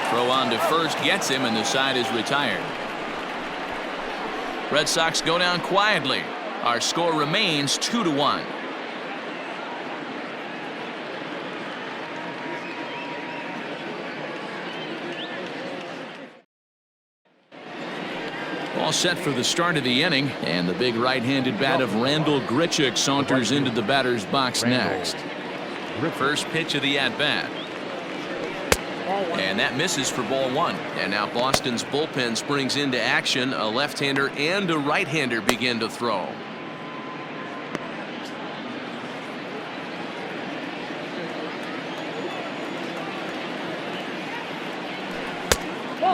Throw on to first gets him, and the side is retired. Red Sox go down quietly. Our score remains 2-1. All set for the start of the inning, and the big right-handed bat of Randal Grichuk saunters into the batter's box next. First pitch of the at-bat. And that misses for ball 1. And now Boston's bullpen springs into action. A left-hander and a right-hander begin to throw.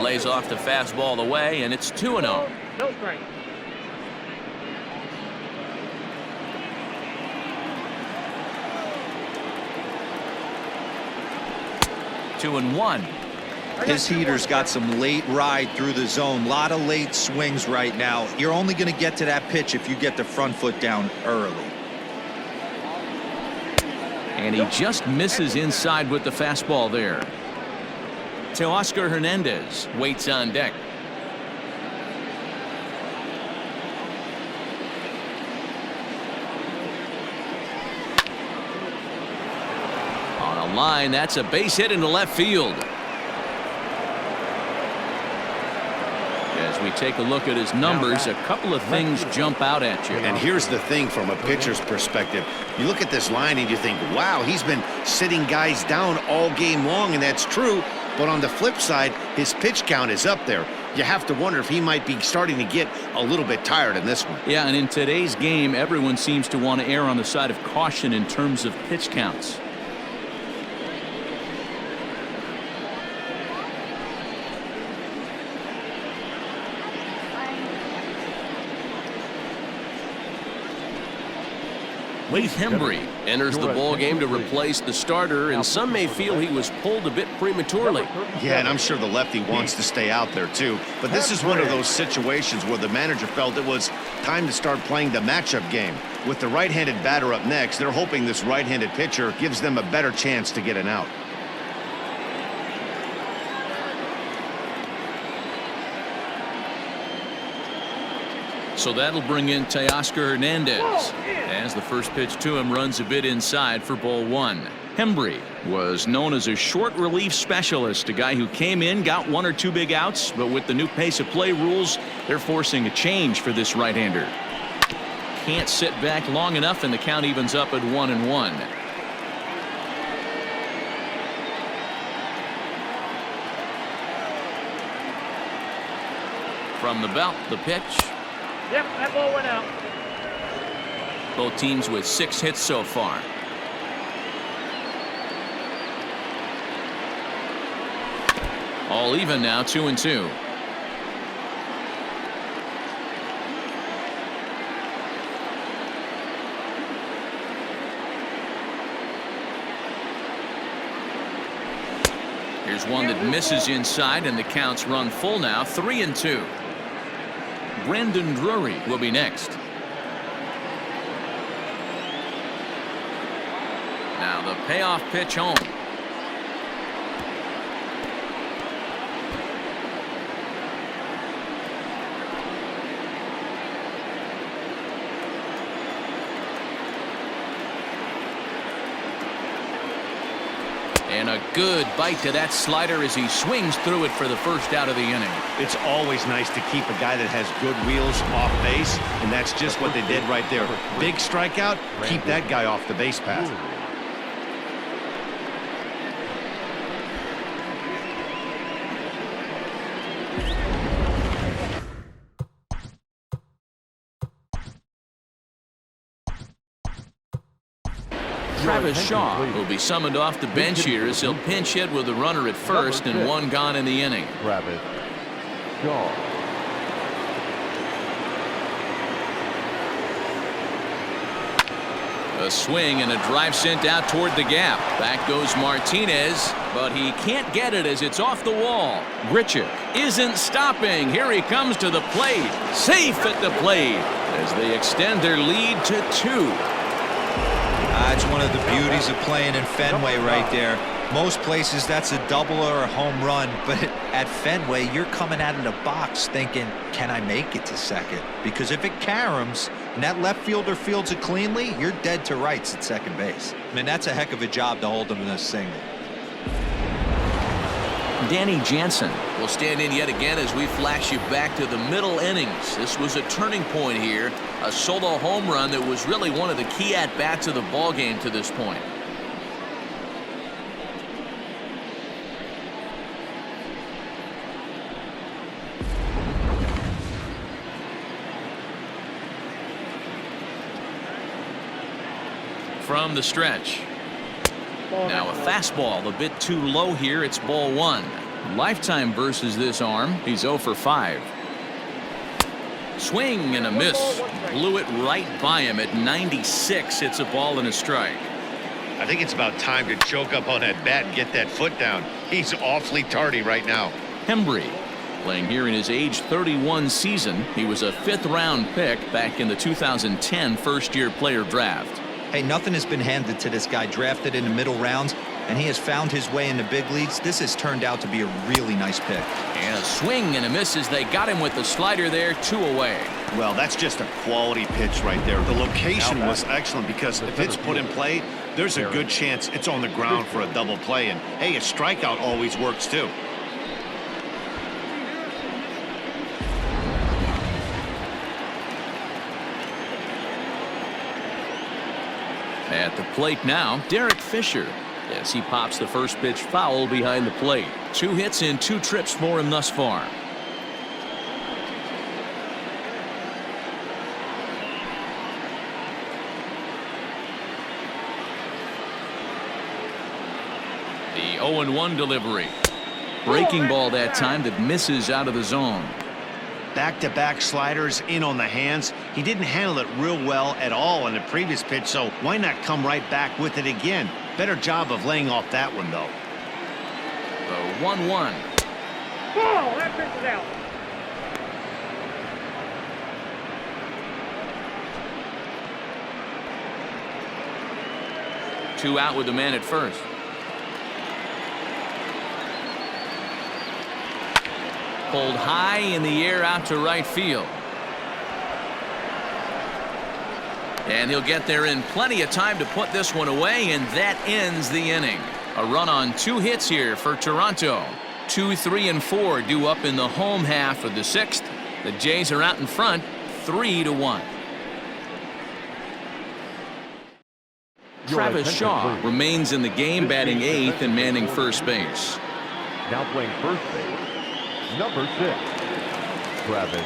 Lays off the fastball away, and it's 2-0. No strike. Two and 1. His heater's got some late ride through the zone. A lot of late swings right now. You're only going to get to that pitch if you get the front foot down early. And he just misses inside with the fastball there. Teoscar Hernandez waits on deck. On a line, that's a base hit into left field. As we take a look at his numbers, a couple of things jump out at you. And here's the thing from a pitcher's perspective. You look at this line and you think, wow, he's been sitting guys down all game long, and that's true. But on the flip side, his pitch count is up there. You have to wonder if he might be starting to get a little bit tired in this one. Yeah, and in today's game, everyone seems to want to err on the side of caution in terms of pitch counts. Heath Hembree enters the ball game to replace the starter, and some may feel he was pulled a bit prematurely. Yeah, and I'm sure the lefty wants to stay out there too. But this is one of those situations where the manager felt it was time to start playing the matchup game. With the right-handed batter up next, they're hoping this right-handed pitcher gives them a better chance to get an out. So that'll bring in Teoscar Hernandez as the first pitch to him runs a bit inside for ball one. Hembree was known as a short relief specialist, a guy who came in, got one or two big outs, but with the new pace of play rules, they're forcing a change for this right-hander. Can't sit back long enough, and the count evens up at 1-1. From the belt, the pitch. Yep, that ball went out. Both teams with 6 hits so far. All even now, 2-2. Here's one that misses inside, and the count's run full now, 3-2. Brandon Drury will be next. Now the payoff pitch home. And a good bite to that slider as he swings through it for the first out of the inning. It's always nice to keep a guy that has good wheels off base, and that's just what they did right there. Big strikeout, keep that guy off the base path. Travis Shaw will be summoned off the bench here as he'll pinch hit with a runner at first and one gone in the inning. Travis Shaw. A swing and a drive sent out toward the gap. Back goes Martinez, but he can't get it as it's off the wall. Grichuk isn't stopping. Here he comes to the plate. Safe at the plate as they extend their lead to 2. It's one of the beauties of playing in Fenway right there. Most places that's a double or a home run, but at Fenway you're coming out of the box thinking, can I make it to second? Because if it caroms and that left fielder fields it cleanly, you're dead to rights at second base. I mean, that's a heck of a job to hold them in a single. Danny Jansen will stand in yet again as we flash you back to the middle innings. This was a turning point here, a solo home run that was really one of the key at-bats of the ball game to this point. From the stretch. Now a fastball a bit too low here. It's ball 1. Lifetime versus this arm. He's 0 for 5. Swing and a miss. Blew it right by him at 96. It's a ball and a strike. I think it's about time to choke up on that bat and get that foot down. He's awfully tardy right now. Hembree, playing here in his age 31 season. He was a 5th-round pick back in the 2010 first-year player draft. Hey, nothing has been handed to this guy. Drafted in the middle rounds, and he has found his way in the big leagues. This has turned out to be a really nice pick. And a swing and a miss as they got him with the slider there, 2 away. Well, that's just a quality pitch right there. The location was excellent because if it's put in play, there's a good chance it's on the ground for a double play. And, hey, a strikeout always works, too. At the plate now, Derek Fisher. Yes, he pops the first pitch foul behind the plate. 2 hits and 2 trips for him thus far. The 0-1 delivery. Breaking ball that time that misses out of the zone. Back-to-back sliders in on the hands. He didn't handle it real well at all in the previous pitch, so why not come right back with it again? Better job of laying off that one, though. The 1-1. Oh, that pitch is out. Two out with the man at first. Pulled high in the air out to right field. And he'll get there in plenty of time to put this one away, and that ends the inning. A run on 2 hits here for Toronto. 2, 3, and 4 due up in the home half of the 6th. The Jays are out in front, 3-1. Travis Shaw remains in the game, batting 8th and manning first base. Now playing first base, number 6, Travis.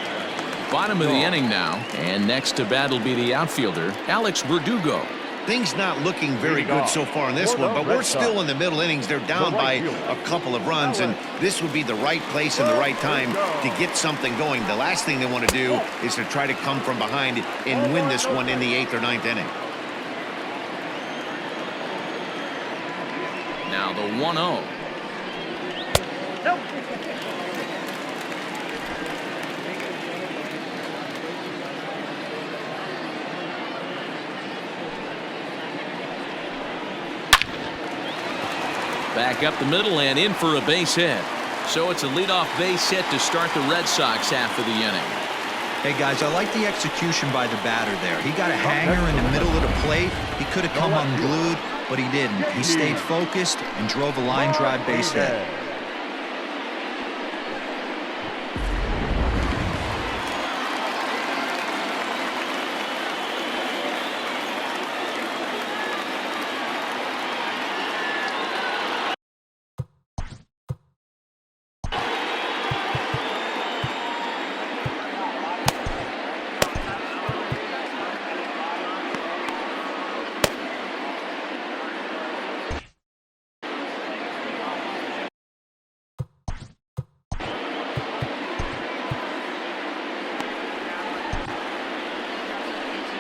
Bottom of the inning now, and next to bat will be the outfielder, Alex Verdugo. Things not looking very good so far in this one, but we're still in the middle innings. They're down by a couple of runs, and this would be the right place and the right time to get something going. The last thing they want to do is to try to come from behind and win this one in the 8th or 9th inning. Now the 1-0. Nope. Back up the middle and in for a base hit. So it's a leadoff base hit to start the Red Sox half of the inning. Hey, guys, I like the execution by the batter there. He got a hanger in the middle of the plate. He could have come unglued, but he didn't. He stayed focused and drove a line drive base hit.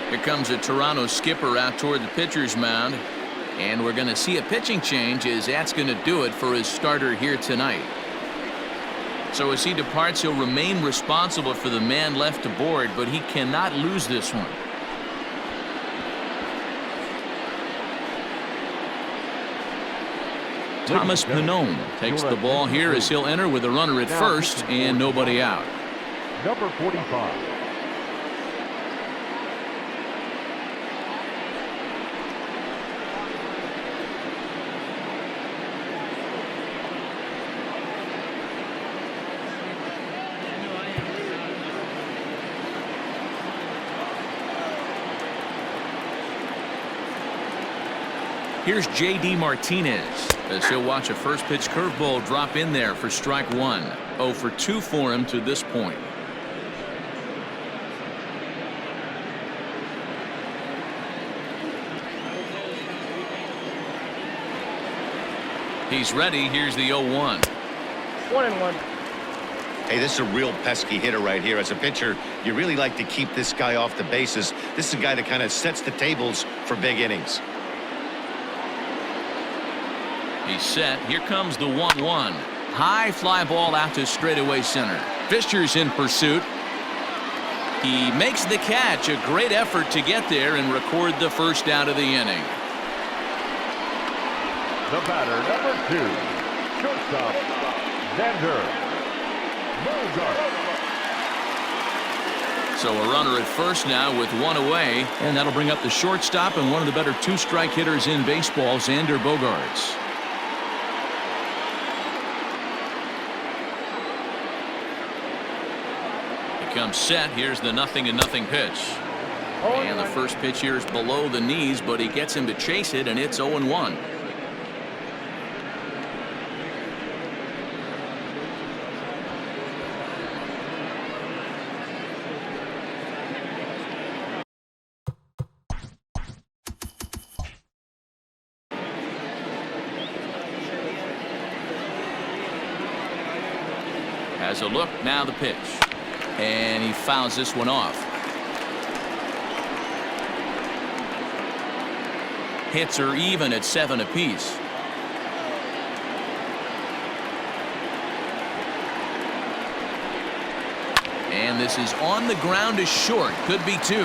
Here comes a Toronto skipper out toward the pitcher's mound. And we're going to see a pitching change, as that's going to do it for his starter here tonight. So as he departs, he'll remain responsible for the man left to board, but he cannot lose this one. Thomas Pannone takes the ball here as he'll enter with a runner at first and nobody out. Number 45. Here's J.D. Martinez as he'll watch a first pitch curveball drop in there for strike 1. 0 for 2 for him to this point. He's ready. Here's the 0-1. 1-1. Hey, this is a real pesky hitter right here. As a pitcher, you really like to keep this guy off the bases. This is a guy that kind of sets the tables for big innings. He's set. Here comes the 1-1. High fly ball out to straightaway center. Fisher's in pursuit. He makes the catch. A great effort to get there and record the first out of the inning. The batter, number 2, shortstop, Xander Bogart. So a runner at first now with one away, and that'll bring up the shortstop and one of the better two-strike hitters in baseball, Xander Bogaerts. He comes set. Here's the 0-0 pitch. And the first pitch here is below the knees, but he gets him to chase it, and it's 0-1. Has a look, now the pitch. And he fouls this one off. Hits are even at 7 apiece. And this is on the ground to short. Could be 2.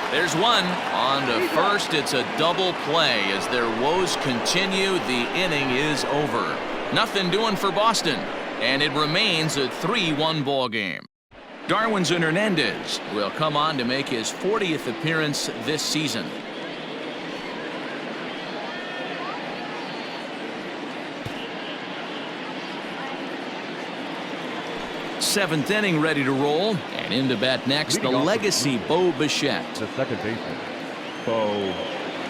There's 1. On to first. It's a double play. As their woes continue, the inning is over. Nothing doing for Boston. And it remains a 3-1 ball game. Darwinzon Hernandez will come on to make his 40th appearance this season. Seventh inning ready to roll. And in to bat next, the legacy Bo Bichette. The second baseman, Bo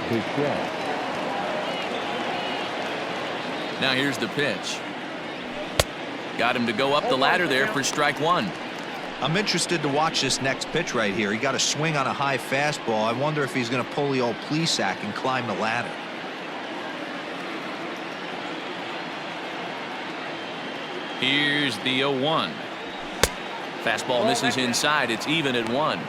Bichette. Now here's the pitch. Got him to go up the ladder there for strike 1. I'm interested to watch this next pitch right here. He got a swing on a high fastball. I wonder if he's going to pull the old Plesac and climb the ladder. Here's the 0-1. Fastball misses inside. It's even at 1.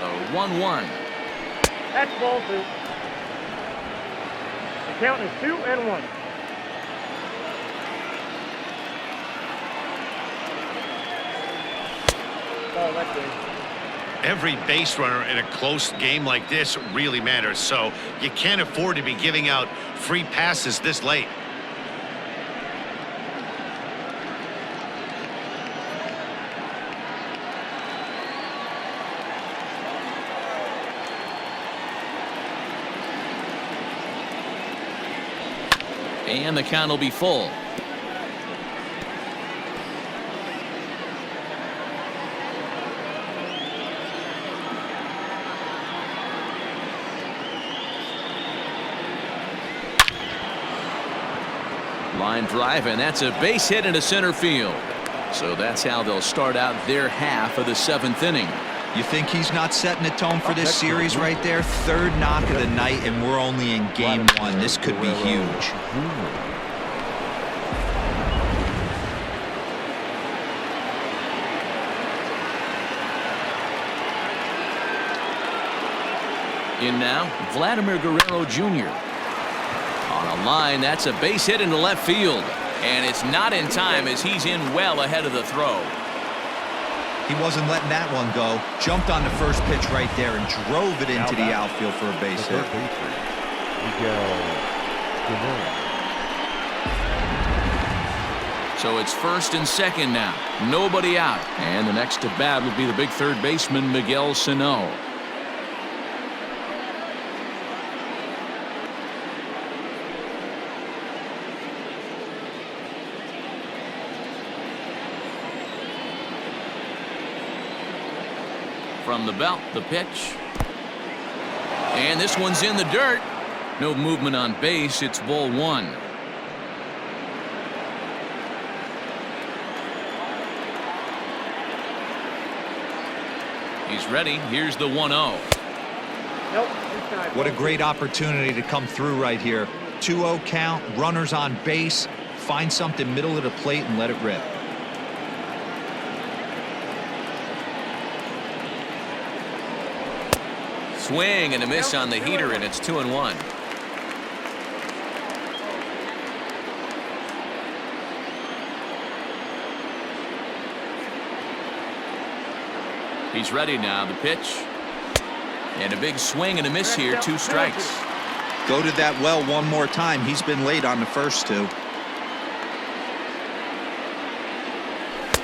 A 1-1. That's ball 2. The count is 2-1. Oh, that's good. Every base runner in a close game like this really matters, so you can't afford to be giving out free passes this late. And the count will be full. Line drive, and that's a base hit into center field. So that's how they'll start out their half of the 7th inning. You think he's not setting the tone for this series right there? 3rd knock of the night, and we're only in game 1. This could be huge. In now, Vladimir Guerrero Jr. On a line, that's a base hit into left field. And it's not in time as he's in well ahead of the throw. He wasn't letting that one go. Jumped on the first pitch right there and drove it into the outfield for a base hit. So it's 1st and 2nd now. Nobody out. And the next to bat will be the big 3rd baseman, Miguel Sano. From the belt, the pitch. And this one's in the dirt. No movement on base. It's ball 1. He's ready. Here's the 1-0. Nope. What a great opportunity to come through right here. 2-0 count, runners on base, find something middle of the plate and let it rip. Swing and a miss on the heater, and it's 2-1. He's ready now. The pitch. And a big swing and a miss here. 2 strikes. Go to that well one more time. He's been late on the first 2.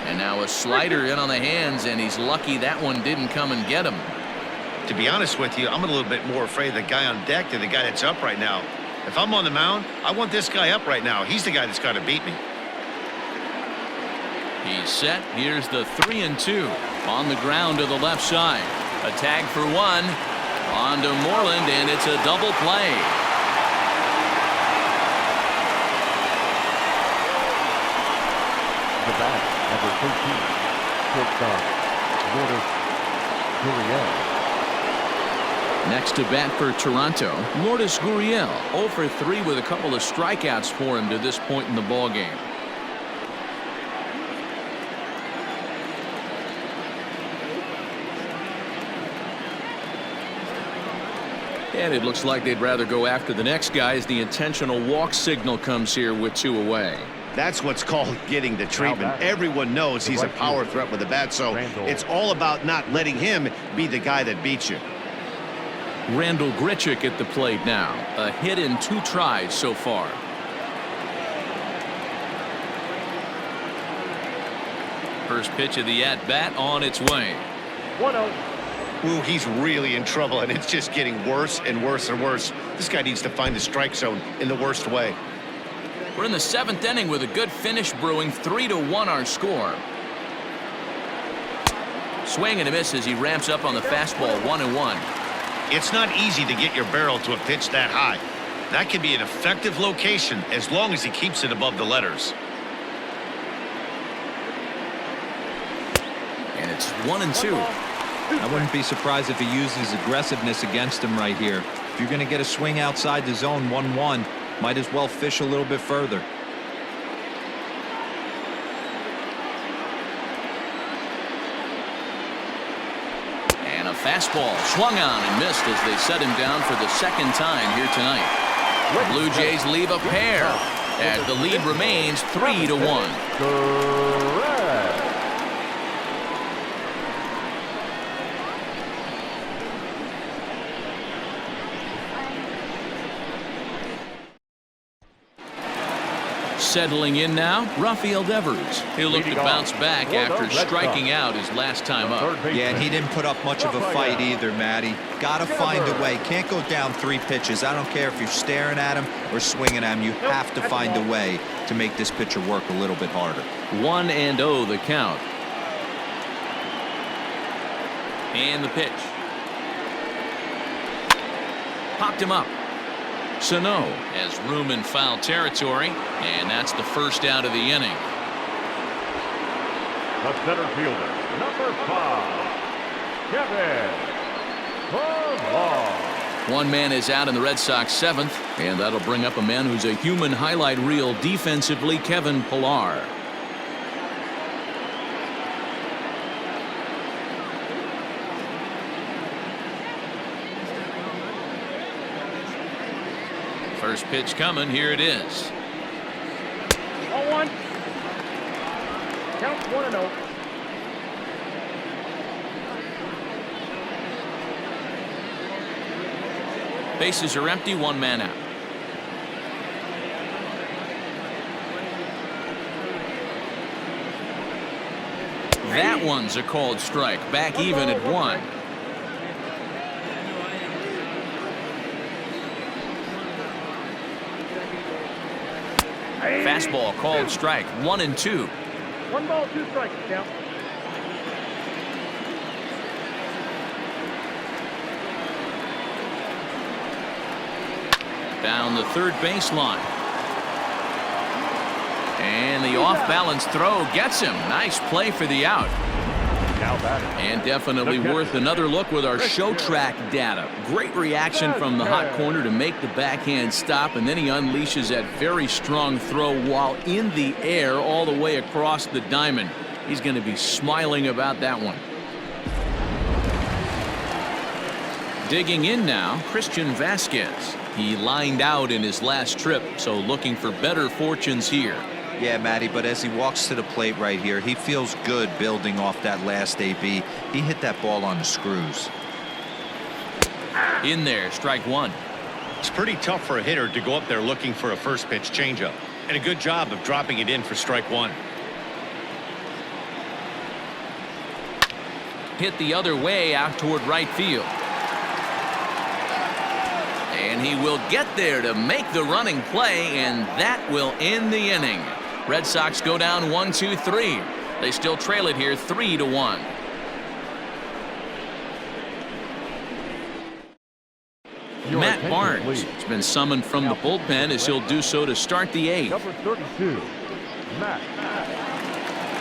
And now a slider in on the hands, and he's lucky that one didn't come and get him. To be honest with you, I'm a little bit more afraid of the guy on deck than the guy that's up right now. If I'm on the mound, I want this guy up right now. He's the guy that's got to beat me. He's set. Here's the 3-2 on the ground to the left side. A tag for 1 on to Moreland, and it's a double play. The bat, number 13, shortstop, Lourdes Gurriel. Next to bat for Toronto, Lourdes Gurriel, 0 for 3 with a couple of strikeouts for him to this point in the ballgame. And it looks like they'd rather go after the next guy as the intentional walk signal comes here with 2 away. That's what's called getting the treatment. Everyone knows he's a power threat with the bat, so it's all about not letting him be the guy that beats you. Randall Grichuk at the plate now. A hit in 2 tries so far. First pitch of the at-bat on its way. 1-0. Ooh, he's really in trouble, and it's just getting worse and worse and worse. This guy needs to find the strike zone in the worst way. We're in the 7th inning with a good finish brewing. 3-1 our score. Swing and a miss as he ramps up on the fastball. 1-1. It's not easy to get your barrel to a pitch that high. That can be an effective location as long as he keeps it above the letters. And it's 1-2. I wouldn't be surprised if he uses aggressiveness against him right here. If you're going to get a swing outside the zone 1-1, might as well fish a little bit further. And a fastball swung on and missed as they set him down for the 2nd time here tonight. The Blue Jays leave a pair as the lead remains 3-1. Correct. Settling in now, Rafael Devers. He'll look to bounce back after striking out his last time up. Yeah, and he didn't put up much of a fight either, Matty. Gotta find a way. Can't go down 3 pitches. I don't care if you're staring at him or swinging at him. You have to find a way to make this pitcher work a little bit harder. 1-0 the count. And the pitch. Popped him up. Sano has room in foul territory, and that's the first out of the inning. The center fielder, number 5, Kevin Pannone. 1 man is out in the Red Sox 7th, and that'll bring up a man who's a human highlight reel defensively, Kevin Pillar. First pitch coming. Here it is. 0-1. Count 1-0. Bases are empty. 1 man out. That one's a called strike. Back even at 1. Fastball called strike. 1-2. 1 ball, 2 strikes. Count. Down the 3rd baseline. And the off-balance throw gets him. Nice play for the out. Now And definitely worth another look with our show track data. Great reaction from the hot corner to make the backhand stop, and then he unleashes that very strong throw while in the air all the way across the diamond. He's going to be smiling about that one. Digging in now, Christian Vasquez. He lined out in his last trip, so looking for better fortunes here. Yeah, Matty, but as he walks to the plate right here, he feels good building off that last AB. He hit that ball on the screws. In there, strike one. It's pretty tough for a hitter to go up there looking for a first pitch changeup, and a good job of dropping it in for strike one. Hit the other way out toward right field. And he will get there to make the running play, and that will end the inning. Red Sox go down 1-2-3. They still trail it here 3-1. Matt Barnes has been summoned from the bullpen as he'll do so to start the eighth. Number 32, Matt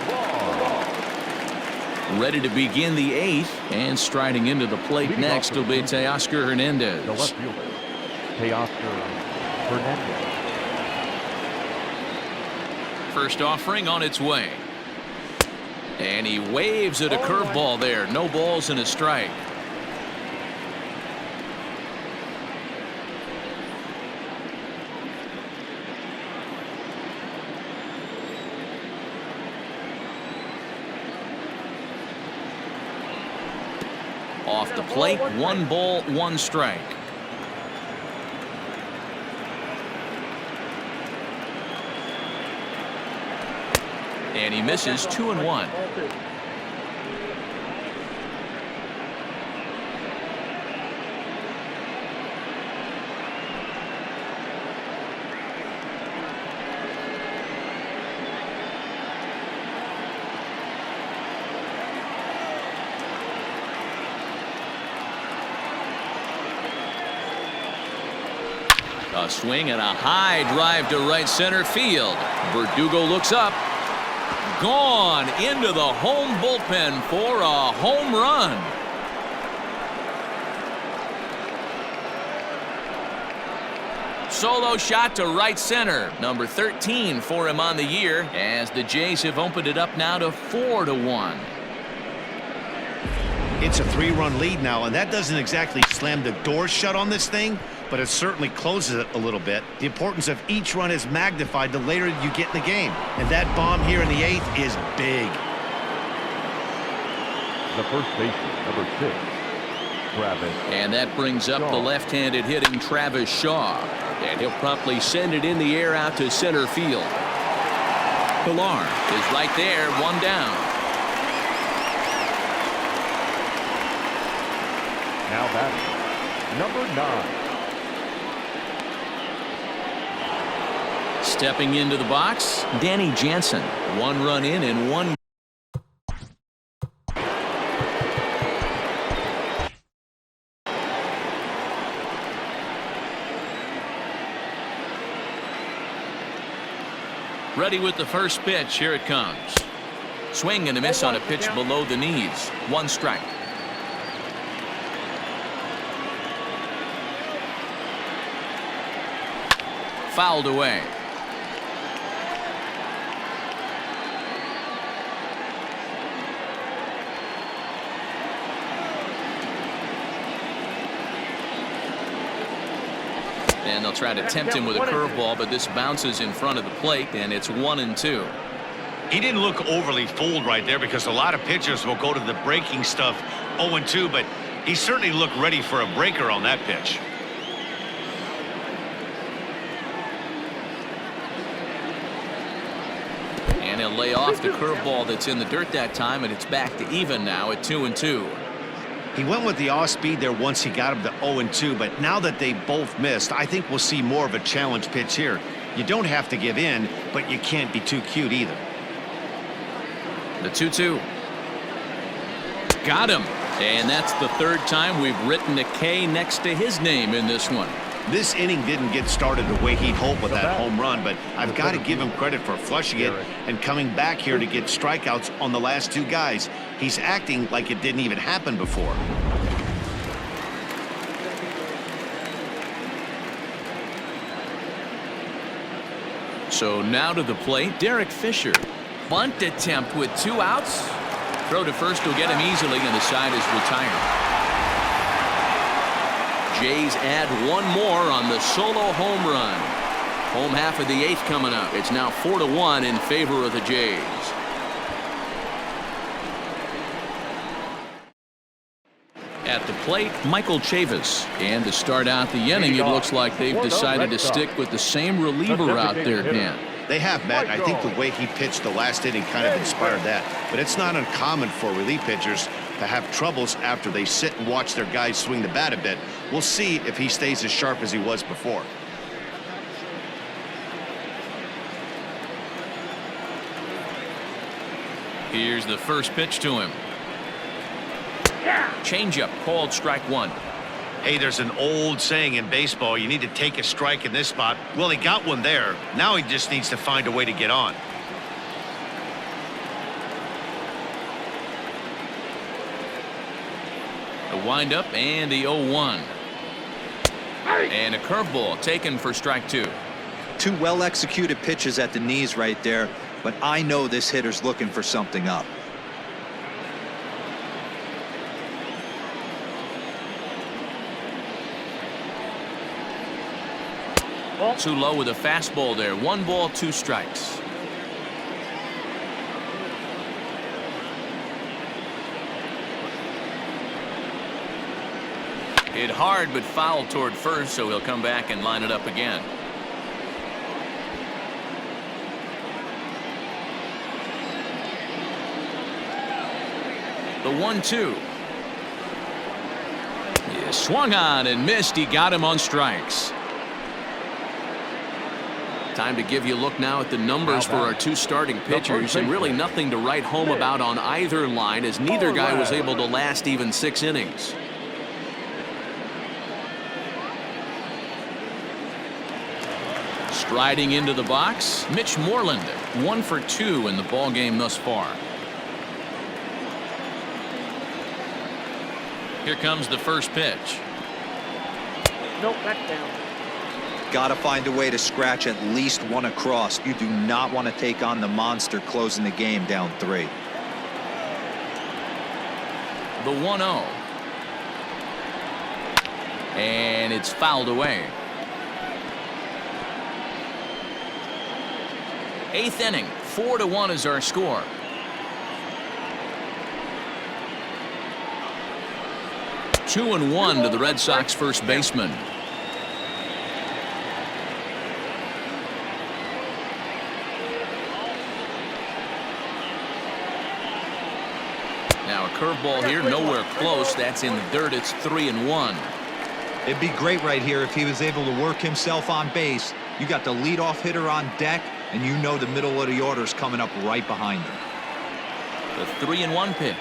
Barnes. Ready to begin the eighth, and striding into the plate next will be Teoscar Hernandez. The left fielder, Teoscar Hernandez. First offering on its way. And he waves at a curveball there. No balls and a strike. Off the plate, 1 ball, 1 strike. And he misses 2-1. A swing and a high drive to right center field. Verdugo looks up. Gone into the home bullpen for a home run. Solo shot to right center. Number 13 for him on the year, as the Jays have opened it up now to 4-1. It's a 3-run lead now, and that doesn't exactly slam the door shut on this thing, but it certainly closes it a little bit. The importance of each run is magnified the later you get in the game, and that bomb here in the 8th is big. The first baseman, number 6, Travis. And that brings up the left-handed hitting Travis Shaw, and he'll promptly send it in the air out to center field. Pilar is right there, 1 down. Now batting, number 9. Stepping into the box, Danny Jansen. 1 run in and 1. Ready with the first pitch. Here it comes. Swing and a miss on a pitch below the knees. 1 strike. Fouled away. And they'll try to tempt him with a curveball, but this bounces in front of the plate, and it's 1-2. He didn't look overly fooled right there, because a lot of pitchers will go to the breaking stuff 0-2, but he certainly looked ready for a breaker on that pitch. And he'll lay off the curveball that's in the dirt that time, and it's back to even now at 2-2. He went with the off speed there once he got him to 0-2, but now that they both missed, I think we'll see more of a challenge pitch here. You don't have to give in, but you can't be too cute either. The 2-2. Got him. And that's the 3rd time we've written a K next to his name in this one. This inning didn't get started the way he'd hoped with that home run, but I've got to give him credit for flushing it and coming back here to get strikeouts on the last two guys. He's acting like it didn't even happen before. So now to the plate, Derek Fisher. Bunt attempt with 2 outs. Throw to first will get him easily, and the side is retired. Jays add 1 more on the solo home run. Home half of the 8th coming up. It's now 4-1 in favor of the Jays. At the plate, Michael Chavis. And to start out the inning, it looks like they've decided to stick with the same reliever out there, Dan. They have, Matt. I think the way he pitched the last inning kind of inspired that. But it's not uncommon for relief pitchers to have troubles after they sit and watch their guys swing the bat a bit. We'll see if he stays as sharp as he was before. Here's the first pitch to him. Changeup called strike 1. Hey, there's an old saying in baseball, you need to take a strike in this spot. Well, he got one there. Now he just needs to find a way to get on. The windup and the 0-1. And a curveball taken for strike 2. 2 well-executed pitches at the knees right there, but I know this hitter's looking for something up. Too low with a fastball there. 1 ball, 2 strikes. Hit hard but foul toward first, so he'll come back and line it up again. The 1-2. Yeah, swung on and missed. He got him on strikes. Time to give you a look now at the numbers for our 2 starting pitchers, and really nothing to write home about on either line, as neither guy was able to last even 6 innings. Striding into the box, Mitch Moreland, 1 for 2 in the ball game thus far. Here comes the first pitch. Nope, that's down. Got to find a way to scratch at least 1 across. You do not want to take on the monster closing the game down 3. The 1-0. And it's fouled away. 8th inning, 4-1 is our score. Two and 1 to the Red Sox first baseman. Now a curveball here, nowhere close. That's in the dirt. It's 3-1. It'd be great right here if he was able to work himself on base. You got the leadoff hitter on deck, and you know the middle of the order is coming up right behind him. The 3-1 pitch.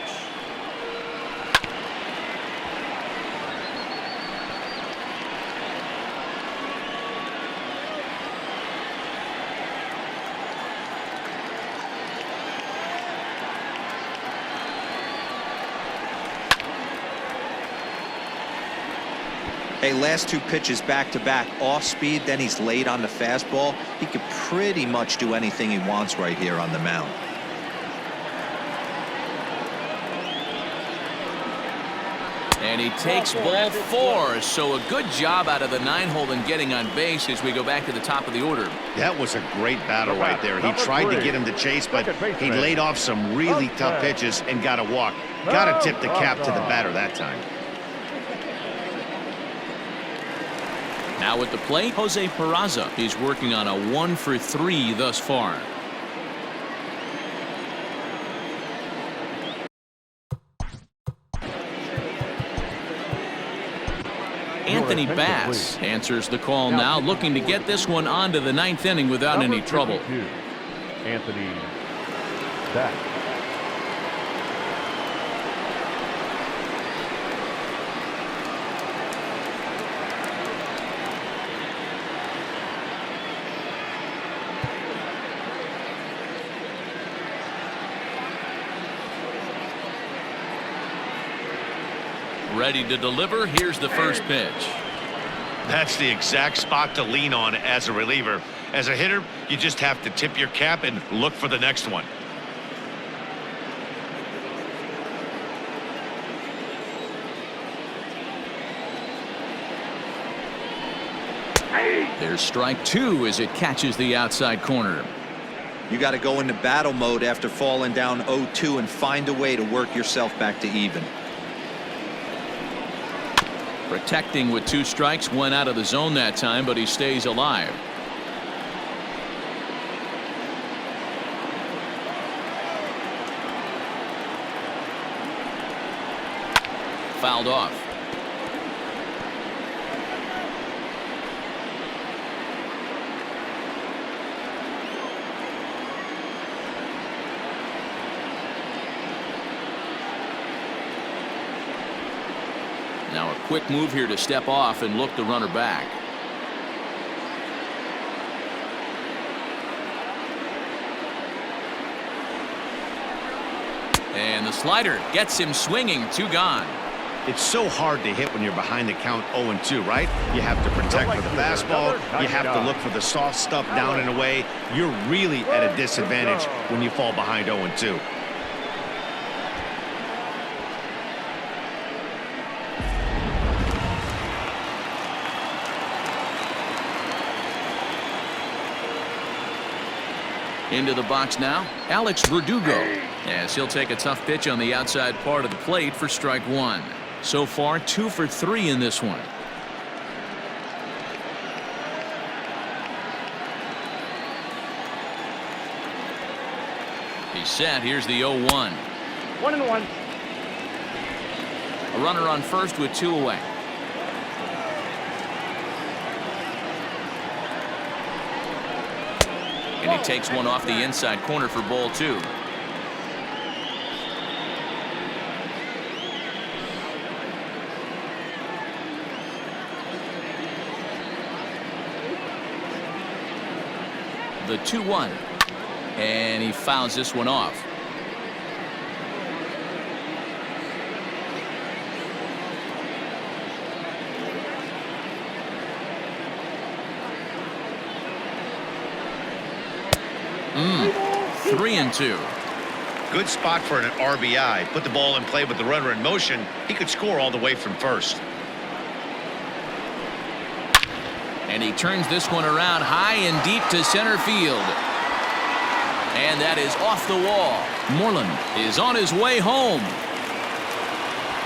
Hey, last 2 pitches back-to-back, off speed, then he's late on the fastball. He could pretty much do anything he wants right here on the mound. And he takes ball 4, so a good job out of the 9-hole in getting on base as we go back to the top of the order. That was a great battle right there. He tried to get him to chase, but he laid off some really tough pitches and got a walk. Got to tip the cap to the batter that time. Now at the plate, Jose Peraza. He's working on a 1 for 3 thus far. Anthony Bass answers the call now, looking to get this one onto the 9th inning without any trouble. Anthony Bass. Ready to deliver. Here's the first pitch. That's the exact spot to lean on as a reliever. As a hitter, you just have to tip your cap and look for the next one. There's strike two as it catches the outside corner. You got to go into battle mode after falling down 0-2 and find a way to work yourself back to even. Protecting with 2 strikes, went out of the zone that time, but he stays alive. Fouled off. Now a quick move here to step off and look the runner back. And the slider gets him swinging. 2 gone. It's so hard to hit when you're behind the count 0-2, right? You have to protect with the fastball. You have to look for the soft stuff down and away. You're really at a disadvantage when you fall behind 0-2. Into the box now, Alex Verdugo, as he'll take a tough pitch on the outside part of the plate for strike 1. So far 2 for 3 in this one. He's set. Here's the 0-1. 1-1. A runner on first with 2 away. And he takes one off the inside corner for ball 2. The 2-1. And he fouls this one off. Three and 2. Good spot for an RBI. Put the ball in play with the runner in motion. He could score all the way from first. And he turns this one around high and deep to center field. And that is off the wall. Moreland is on his way home.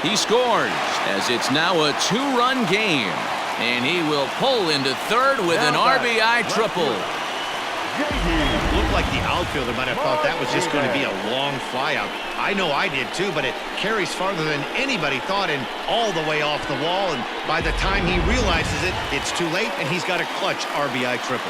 He scores as it's now a 2-run game. And he will pull into third with an RBI triple. Looked like the outfielder might have thought that was just going to be a long flyout. I know I did too, but it carries farther than anybody thought and all the way off the wall. And by the time he realizes it, it's too late and he's got a clutch RBI triple.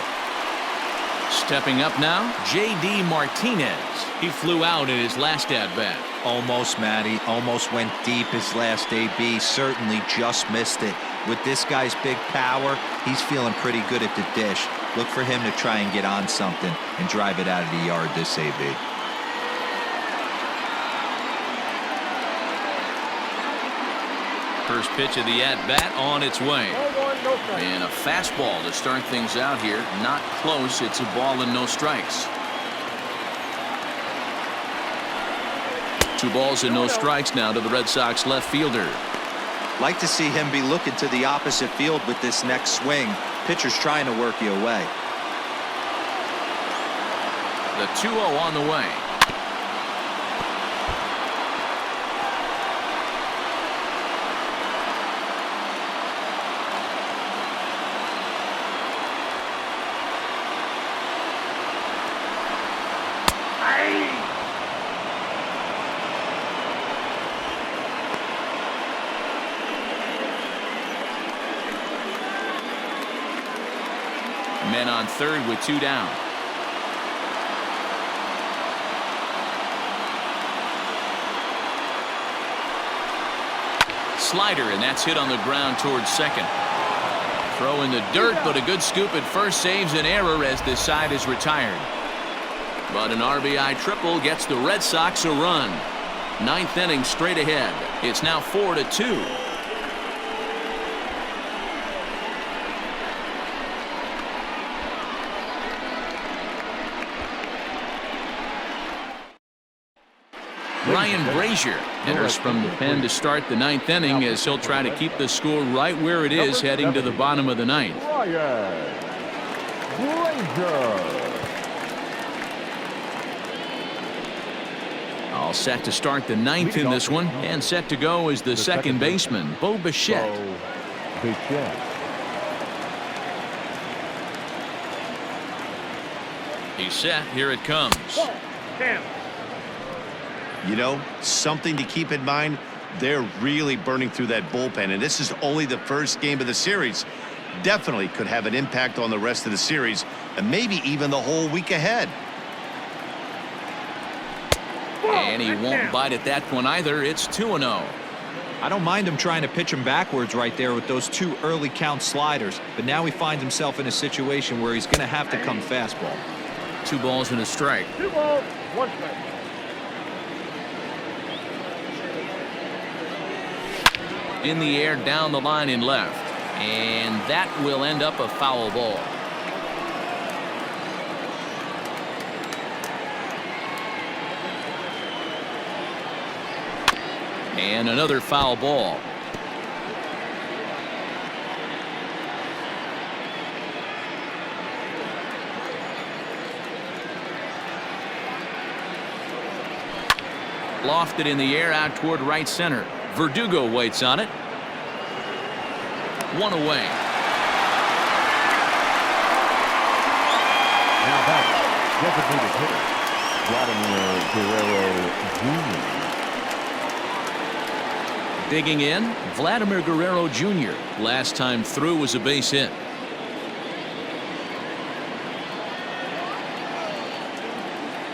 Stepping up now, J.D. Martinez. He flew out in his last at-bat. Almost, Matty. Almost went deep his last AB. Certainly just missed it. With this guy's big power, he's feeling pretty good at the dish. Look for him to try and get on something and drive it out of the yard this AB. First pitch of the at-bat on its way. 0-1, no strikes. And a fastball to start things out here. Not close. It's a ball and no strikes. 2 balls and no strikes now to the Red Sox left fielder. Like to see him be looking to the opposite field with this next swing. Pitcher's trying to work you away. The 2-0 on the way. Men on third with 2 down. Slider, and that's hit on the ground towards second. Throw in the dirt, but a good scoop at first saves an error as this side is retired. But an RBI triple gets the Red Sox a run. 9th inning straight ahead. It's now 4-2. Ryan Brasier enters from the pen to start the ninth inning, as he'll try to keep the score right where it is heading to the bottom of the ninth. Ryan Brasier. All set to start the ninth in this one, and set to go is the second baseman, Bo Bichette. He's set. Here it comes. You know, something to keep in mind, they're really burning through that bullpen, and this is only the first game of the series. Definitely could have an impact on the rest of the series, and maybe even the whole week ahead. And he won't bite at that one either. It's 2-0. I don't mind him trying to pitch him backwards right there with those 2 early count sliders, but now he finds himself in a situation where he's going to have to come fastball. 2 balls and a strike. 2 balls, 1 strike. In the air, down the line in left, and that will end up a foul ball. And another foul ball. Lofted in the air out toward right center. Verdugo waits on it. 1 away. Now back, designated hitter, Vladimir Guerrero Jr. Digging in, Vladimir Guerrero Jr. Last time through was a base hit.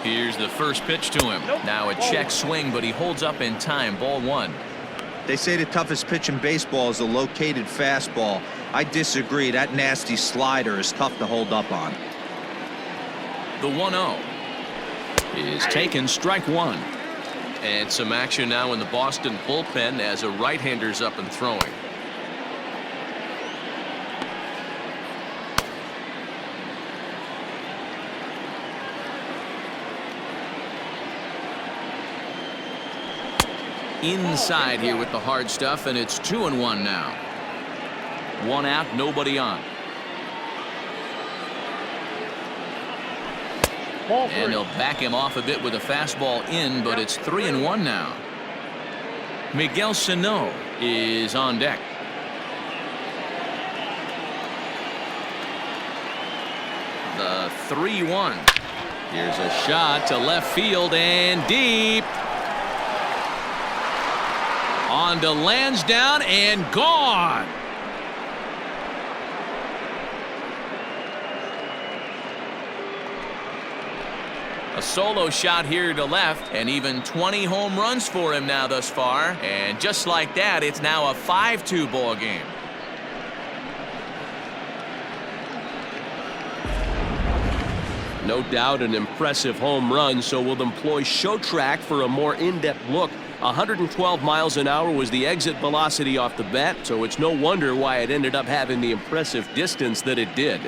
Here's the first pitch to him. Now a check swing, but he holds up in time. Ball 1. They say the toughest pitch in baseball is a located fastball. I disagree. That nasty slider is tough to hold up on. The 1-0 is taken, strike 1. And some action now in the Boston bullpen as a right-hander's up and throwing. Inside here with the hard stuff, and it's 2-1 now. 1 out, nobody on. And he'll back him off a bit with a fastball in, but it's 3-1 now. Miguel Sano is on deck. The 3-1. Here's a shot to left field and deep. On to Lansdowne and gone. A solo shot here to left, and even 20 home runs for him now thus far. And just like that, it's now a 5-2 ball game. No doubt an impressive home run, so we'll employ Show20 for a more in-depth look. 112 miles an hour was the exit velocity off the bat, so it's no wonder why it ended up having the impressive distance that it did.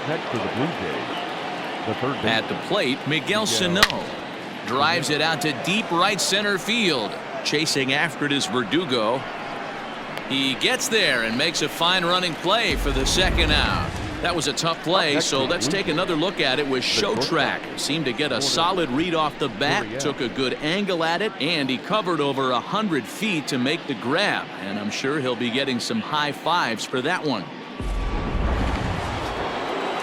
Next to the Blue Jays, the third baseman. At the plate, Miguel Sano drives it out to deep right center field. Chasing after it is Verdugo. He gets there and makes a fine running play for the second out. That was a tough play, so let's take another look at it with Show20. Seemed to get a solid read off the bat, took a good angle at it, and he covered over 100 feet to make the grab. And I'm sure he'll be getting some high fives for that one.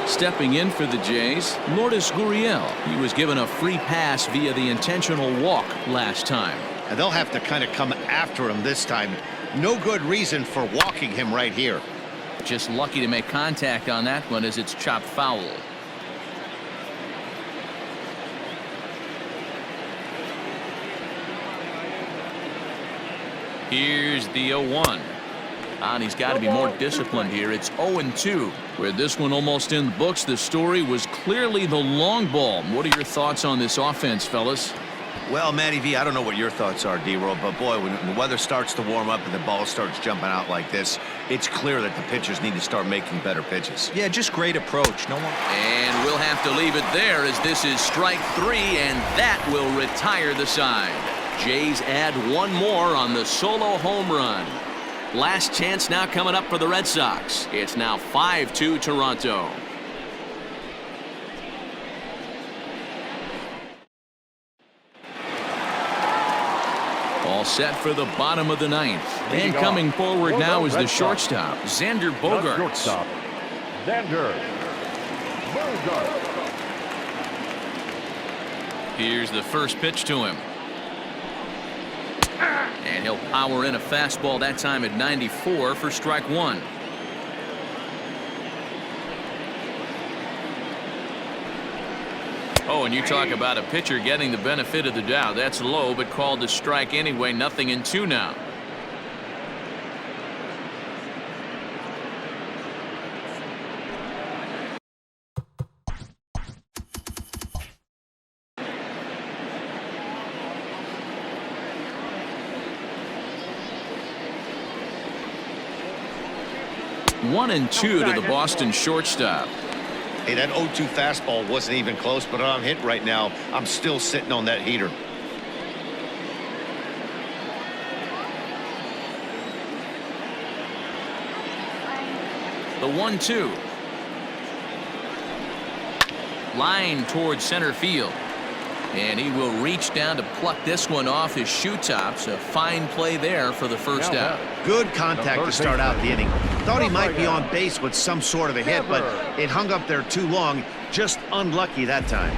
Stepping in for the Jays, Lourdes Gurriel. He was given a free pass via the intentional walk last time. And they'll have to kind of come after him this time. No good reason for walking him right here. Just lucky to make contact on that one as it's chopped foul. Here's the 0-1. And he's got to be more disciplined here. It's 0-2. With this one almost in the books, the story was clearly the long ball. What are your thoughts on this offense, fellas? Well, Matty V, I don't know what your thoughts are, D-Roll, but boy, when the weather starts to warm up and the ball starts jumping out like this, it's clear that the pitchers need to start making better pitches. Yeah, just great approach. No one. And we'll have to leave it there as this is strike 3, and that will retire the side. Jays add one more on the solo home run. Last chance now coming up for the Red Sox. It's now 5-2 Toronto. All set for the bottom of the 9th. And coming forward now is the shortstop, Xander Bogaerts. Xander Bogaerts. Here's the first pitch to him. And he'll power in a fastball that time at 94 for strike 1. Oh, and you talk about a pitcher getting the benefit of the doubt. That's low, but called a strike anyway. 0-2 now. One and two to the Boston shortstop. Hey, that 0-2 fastball wasn't even close, but I'm hit right now. I'm still sitting on that heater. The 1-2. Line towards center field. And he will reach down to pluck this one off his shoe tops. A fine play there for the first out. Good contact to start out the inning. Thought he might be on base with some sort of a hit, but it hung up there too long. Just unlucky that time.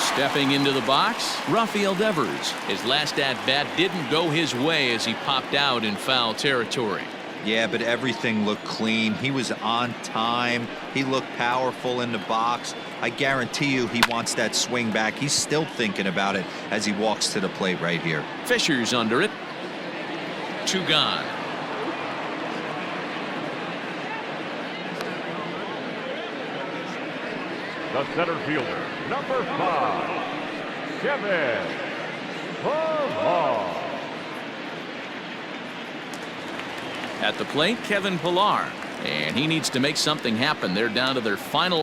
Stepping into the box, Rafael Devers. His last at-bat didn't go his way as he popped out in foul territory. Yeah, but everything looked clean. He was on time. He looked powerful in the box. I guarantee you he wants that swing back. He's still thinking about it as he walks to the plate right here. Fisher's under it. 2 gone. The center fielder, number 5, Kevin Pillar. At the plate, Kevin Pillar. And he needs to make something happen. They're down to their final.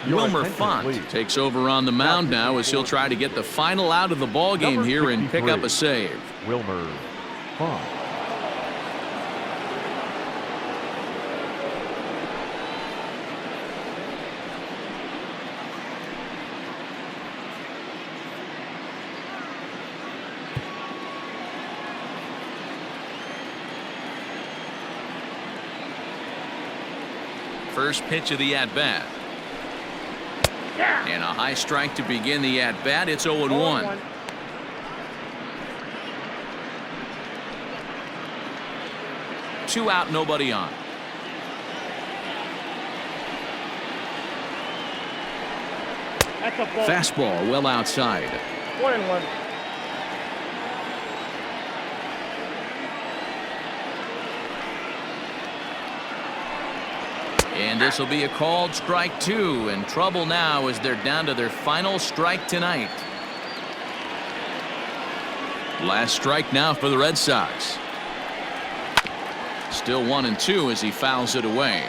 Wilmer Font takes over on the mound now as he'll try to get the final out of the ball game here and pick up a save. Wilmer Font. First pitch of the at-bat. And a high strike to begin the at-bat. It's 0-1. Two out, nobody on. That's a ball. Fastball well outside. 1-1. And this will be a called strike 2. In trouble now as they're down to their final strike tonight. Last strike now for the Red Sox. Still 1-2 as he fouls it away.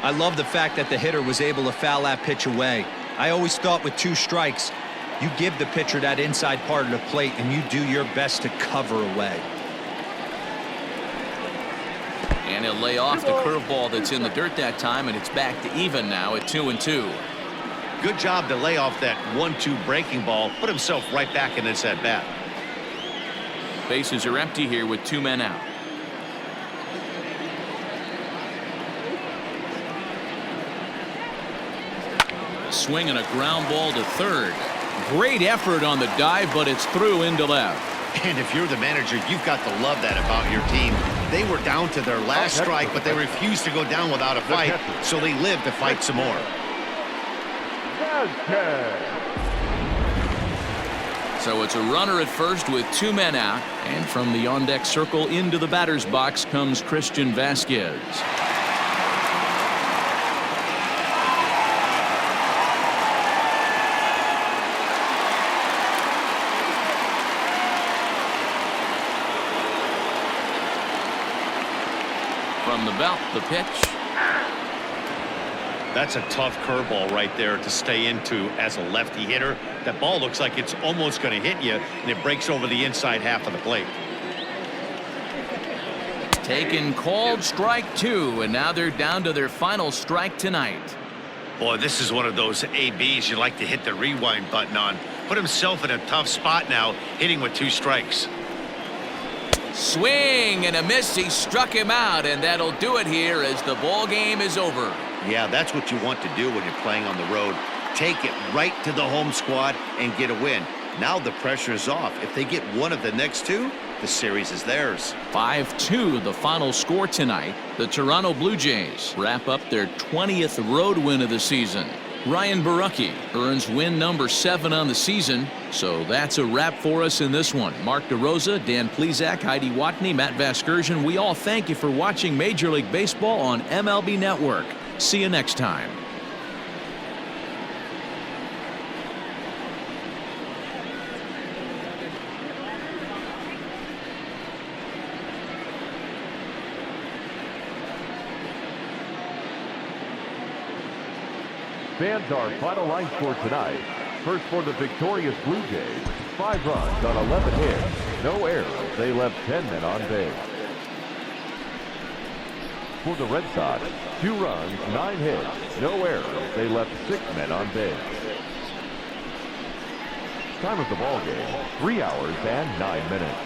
I love the fact that the hitter was able to foul that pitch away. I always thought with 2 strikes, you give the pitcher that inside part of the plate and you do your best to cover away. And he'll lay off the curveball that's in the dirt that time, and it's back to even now at 2-2. Good job to lay off that 1-2 breaking ball. Put himself right back in this at bat. Bases are empty here with 2 men out. A swing and a ground ball to third. Great effort on the dive, but it's through into left. And if you're the manager, you've got to love that about your team. They were down to their last strike, but they refused to go down without a fight, so they lived to fight some more. So it's a runner at first with 2 men out, and from the on-deck circle into the batter's box comes Christian Vasquez. from the belt, the pitch. That's a tough curveball right there to stay into as a lefty hitter. That ball looks like it's almost going to hit you, and it breaks over the inside half of the plate. Taken called strike 2, and now they're down to their final strike tonight. Boy, this is one of those ABs you like to hit the rewind button on. Put himself in a tough spot now, hitting with 2 strikes. Swing and a miss. He struck him out, and that'll do it here as the ball game is over. Yeah, that's what you want to do when you're playing on the road. Take it right to the home squad and get a win. Now the pressure is off. If they get one of the next 2, the series is theirs. 5-2 the final score tonight. The Toronto Blue Jays wrap up their 20th road win of the season. Ryan Borucki earns win number 7 on the season. So that's a wrap for us in this one. Mark DeRosa, Dan Plesac, Heidi Watney, Matt Vasgersian. We all thank you for watching Major League Baseball on MLB Network. See you next time. Fans, our final line score tonight. First for the victorious Blue Jays, 5 runs on 11 hits, no errors. They left 10 men on base. For the Red Sox, 2 runs, 9 hits, no errors. They left 6 men on base. Time of the ball game, 3 hours and 9 minutes.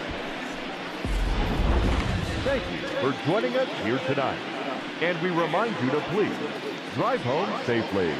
Thank you for joining us here tonight. And we remind you to please drive home safely.